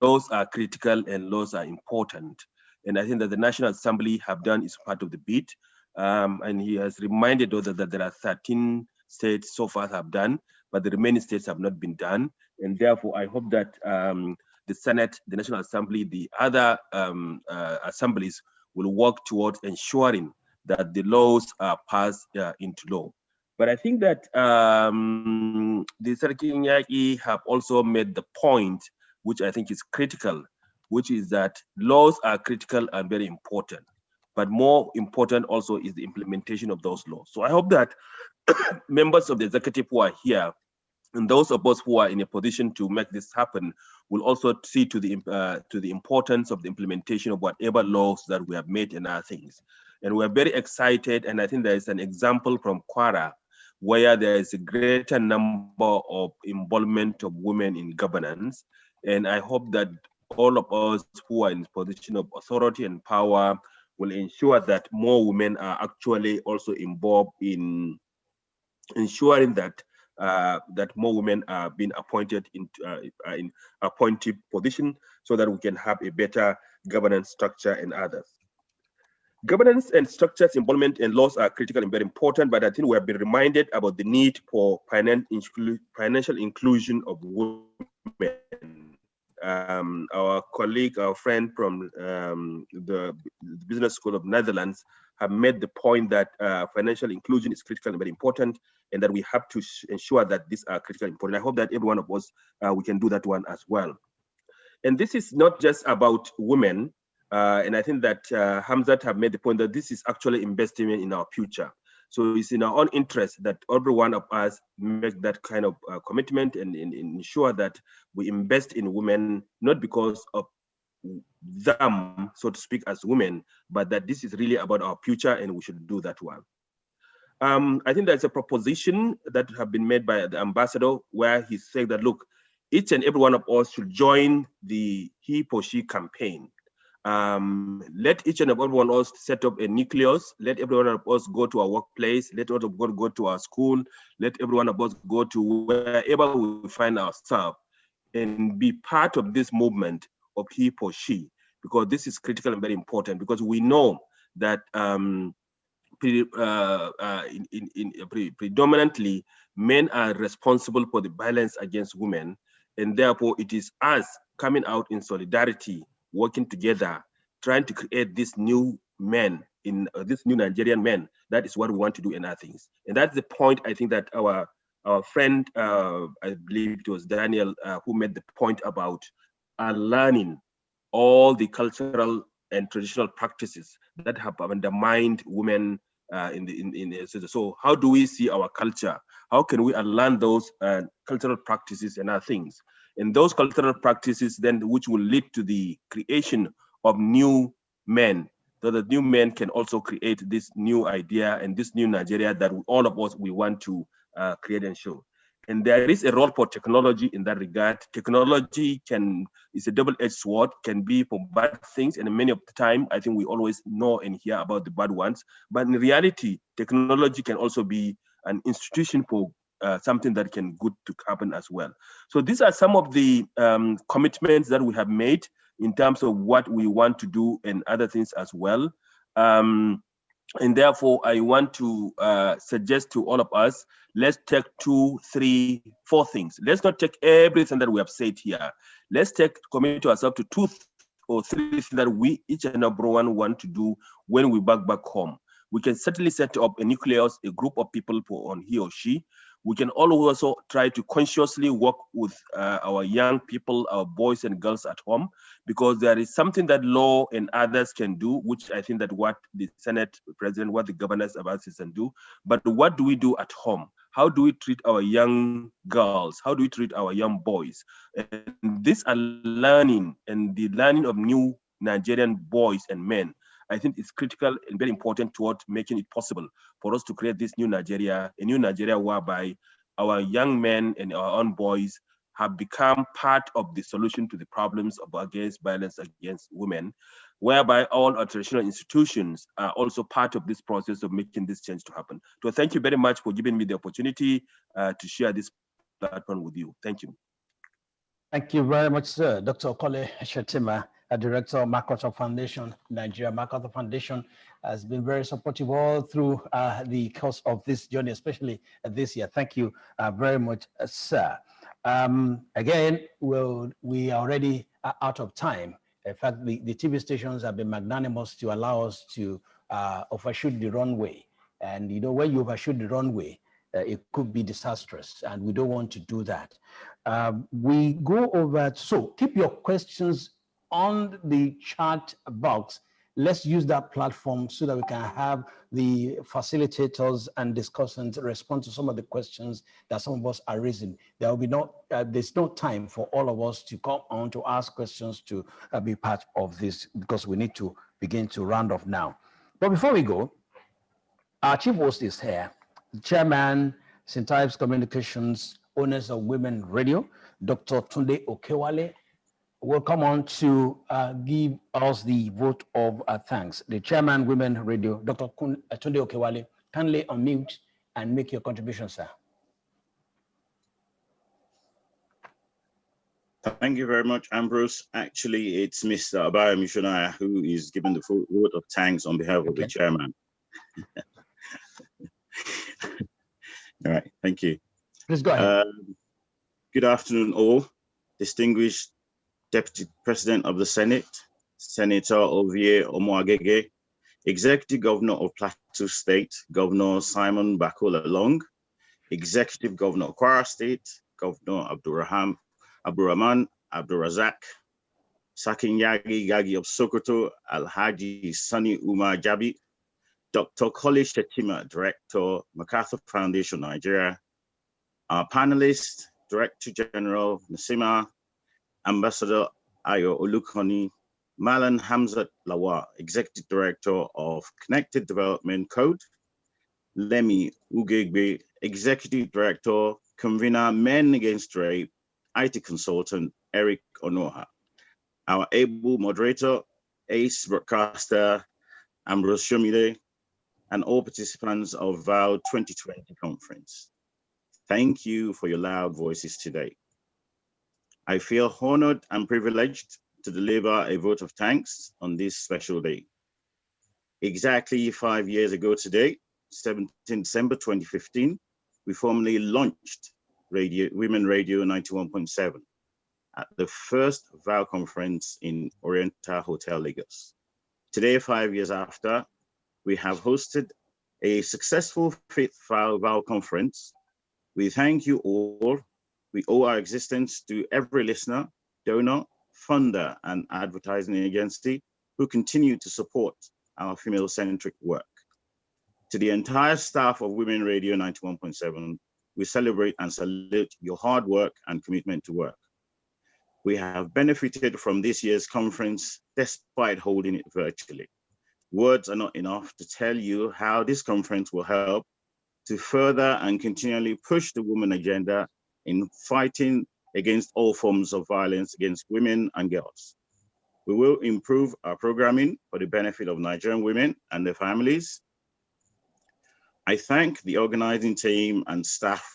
Speaker 14: laws are critical and laws are important. And I think that the National Assembly have done its part of the bit. And he has reminded us that there are 13 states so far have done, but the remaining states have not been done. And therefore, I hope that the Senate, the National Assembly, the other assemblies will work towards ensuring that the laws are passed into law. But I think that the Sarkinyaki have also made the point, which I think is critical, which is that laws are critical and very important. But more important also is the implementation of those laws. So I hope that members of the executive who are here, and those of us who are in a position to make this happen, will also see to the importance of the implementation of whatever laws that we have made and other things. And we're very excited, and I think there is an example from Kwara where there is a greater number of involvement of women in governance. And I hope that all of us who are in position of authority and power will ensure that more women are actually also involved in ensuring that that more women are being appointed in appointed position, so that we can have a better governance structure and others. Governance and structures, involvement and laws are critical and very important, but I think we have been reminded about the need for financial inclusion of women. Our colleague, our friend from the Business School of Netherlands have made the point that financial inclusion is critical and very important, and that we have to ensure that these are critical and important. I hope that every one of us, we can do that one as well. And this is not just about women, and I think that Hamzat have made the point that this is actually investment in our future. So it's in our own interest that every one of us make that kind of commitment and ensure that we invest in women, not because of them, so to speak, as women, but that this is really about our future and we should do that one. I think there's a proposition that have been made by the ambassador where he said that, look, each and every one of us should join the he for she campaign. Let each and every one of us set up a nucleus. Let every one of us go to our workplace. Let every one of us go to our school. Let every one of us go to wherever we find ourselves and be part of this movement of he for she, because this is critical and very important, because we know that predominantly men are responsible for the violence against women, and therefore it is us coming out in solidarity, working together, trying to create this new men, in this new Nigerian men. That is what we want to do in other things. And that's the point I think that our friend, I believe it was Daniel, who made the point about learning all the cultural and traditional practices that have undermined women so how do we see our culture? How can we unlearn those cultural practices and other things? And those cultural practices then, which will lead to the creation of new men, so that new men can also create this new idea and this new Nigeria that all of us, we want to create and show. And there is a role for technology in that regard. Technology is a double-edged sword, can be for bad things, and many of the time, I think we always know and hear about the bad ones. But in reality, technology can also be an institution for something that can good to happen as well. So these are some of the commitments that we have made in terms of what we want to do and other things as well. And therefore, I want to suggest to all of us, let's take 2, 3, 4 things. Let's not take everything that we have said here. Let's commit ourselves to 2 or 3 things that we, each and every one, want to do when we back home. We can certainly set up a nucleus, a group of people on he or she. We can also try to consciously work with our young people, our boys and girls at home, because there is something that law and others can do, which I think that what the Senate President, what the governors of our system do. But what do we do at home? How do we treat our young girls? How do we treat our young boys? And these are learning, and the learning of new Nigerian boys and men, I think it's critical and very important towards making it possible for us to create this new Nigeria, a new Nigeria whereby our young men and our own boys have become part of the solution to the problems of against violence against women, whereby all our traditional institutions are also part of this process of making this change to happen. So thank you very much for giving me the opportunity to share this platform with you. Thank you.
Speaker 2: Thank you very much, sir. Dr. Okole Shetima, Director of MacArthur Foundation, Nigeria. MacArthur Foundation has been very supportive all through the course of this journey, especially this year. Thank you very much, sir. Again, we are already out of time. In fact, the TV stations have been magnanimous to allow us to overshoot the runway. And you know, when you overshoot the runway, it could be disastrous, and we don't want to do that. We go over, so keep your questions on the chat box. Let's use that platform so that we can have the facilitators and discussants respond to some of the questions that some of us are raising. There will be there's no time for all of us to come on to ask questions to be part of this, because we need to begin to round off now. But before we go, our chief host is here, Chairman, St. Ives Communications, owners of Women Radio, Dr. Tunde Okewale, will come on to give us the vote of thanks. The Chairman, Women Radio, Dr. Tunde Okewale, kindly unmute and make your contribution, sir.
Speaker 15: Thank you very much, Ambrose. Actually, it's Mr. Abayo Mishonaya who is giving the vote of thanks on behalf of the Chairman. All right, thank you.
Speaker 2: Please go ahead.
Speaker 15: Good afternoon, all. Distinguished Deputy President of the Senate, Senator Ovie Omoagege, Executive Governor of Plateau State, Governor Simon Bakola Long, Executive Governor of Kwara State, Governor Abdurrahman Abdurazak, Sakin Yagi of Sokoto, Alhaji Sani Umar Jabi, Dr. Kole Shetima, Director, MacArthur Foundation, Nigeria, our panelists, Director General Nasima, Ambassador Ayo Olukoni, Malan Hamzat Lawa, Executive Director of Connected Development Code, Lemi Ugegbe, Executive Director, Convener Men Against Rape, IT Consultant Eric Onoha, our able moderator, Ace Broadcaster Ambrose Shomide, and all participants of VOW 2020 conference. Thank you for your loud voices today. I feel honored and privileged to deliver a vote of thanks on this special day. Exactly 5 years ago today, 17 December 2015, we formally launched Women Radio 91.7 at the first VOW conference in Oriental Hotel, Lagos. Today, 5 years after, we have hosted a successful fifth VOW conference. We thank you all. We owe our existence to every listener, donor, funder, and advertising agency who continue to support our female-centric work. To the entire staff of Women Radio 91.7, we celebrate and salute your hard work and commitment to work. We have benefited from this year's conference despite holding it virtually. Words are not enough to tell you how this conference will help to further and continually push the women agenda in fighting against all forms of violence against women and girls. We will improve our programming for the benefit of Nigerian women and their families. I thank the organizing team and staff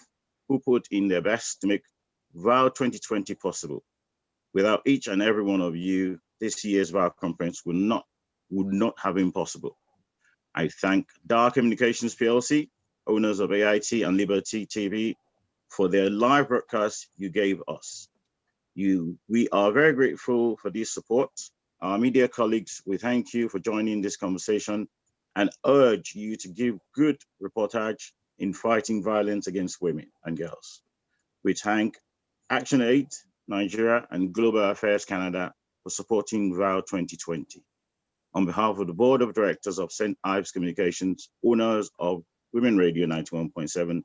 Speaker 15: who put in their best to make VOW 2020 possible. Without each and every one of you, this year's VOW conference would not have been possible. I thank Dar Communications PLC, owners of AIT and Liberty TV, for their live broadcast you gave us. We are very grateful for this support. Our media colleagues, we thank you for joining this conversation and urge you to give good reportage in fighting violence against women and girls. We thank ActionAid Nigeria and Global Affairs Canada for supporting VOW 2020. On behalf of the Board of Directors of St. Ives Communications, owners of Women Radio 91.7,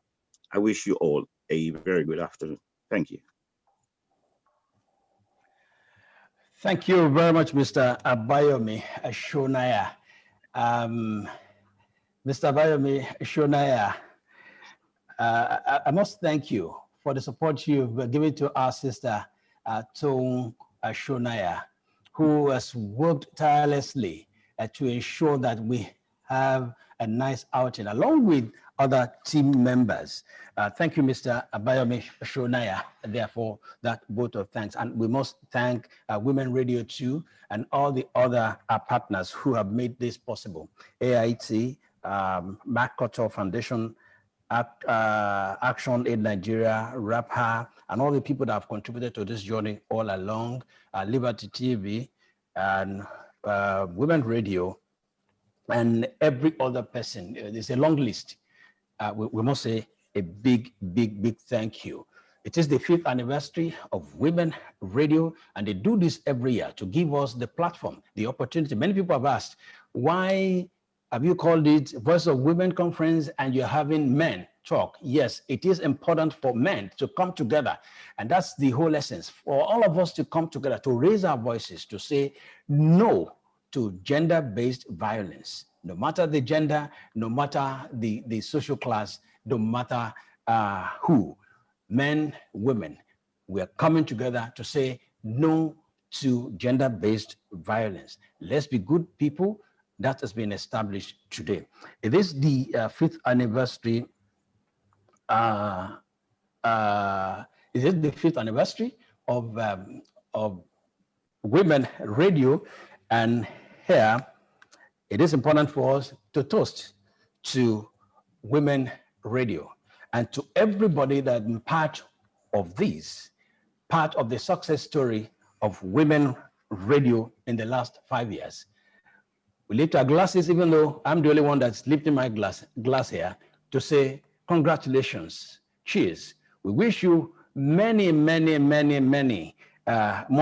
Speaker 15: I wish you all a very good afternoon. Thank you.
Speaker 2: Thank you very much, Mr. Abayomi Shonaya. Mr. Abayomi Shonaya, I must thank you for the support you've given to our sister, Tung Shonaya, who has worked tirelessly to ensure that we have a nice outing along with other team members. Thank you, Mr. Abayomi Shonaya, therefore that vote of thanks. And we must thank Women Radio 2 and all the other partners who have made this possible. AIT, MacCotter Foundation, Action Aid Nigeria, RAPHA, and all the people that have contributed to this journey all along, Liberty TV, and Women Radio, and every other person. There's a long list. We must say a big thank you. It is the 5th anniversary of Women Radio, and they do this every year to give us the platform, the opportunity. Many people have asked, why have you called it Voice of Women Conference and you're having men talk? Yes, it is important for men to come together. And that's the whole essence, for all of us to come together, to raise our voices, to say no to gender-based violence, no matter the gender, no matter the social class, no matter who, men, women, we are coming together to say no to gender-based violence. Let's be good people. That has been established today. It is the 5th anniversary. It is the 5th anniversary of Women Radio, and here it is important for us to toast to Women Radio and to everybody that is part of this, part of the success story of Women Radio in the last 5 years. We lift our glasses, even though I'm the only one that's lifting my glass here, to say congratulations, cheers. We wish you many more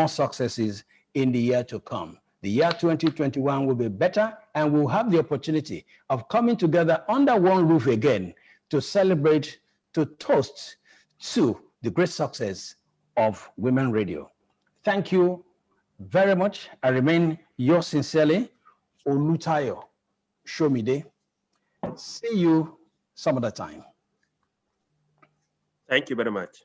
Speaker 2: successes in the year to come. The year 2021 will be better, and we'll have the opportunity of coming together under one roof again to celebrate, to toast to the great success of Women Radio. Thank you very much. I remain yours sincerely, Olutayo Shomide. See you some other time.
Speaker 14: Thank you very much.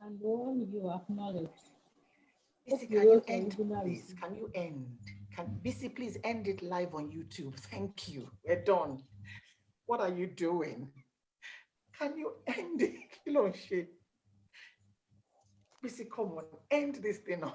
Speaker 16: and all you acknowledge.
Speaker 17: Bisi, can you end, please? Can you end? Bisi, please end it live on YouTube. Thank you. We're done. What are you doing? Can you end it? Bisi, come on, end this thing on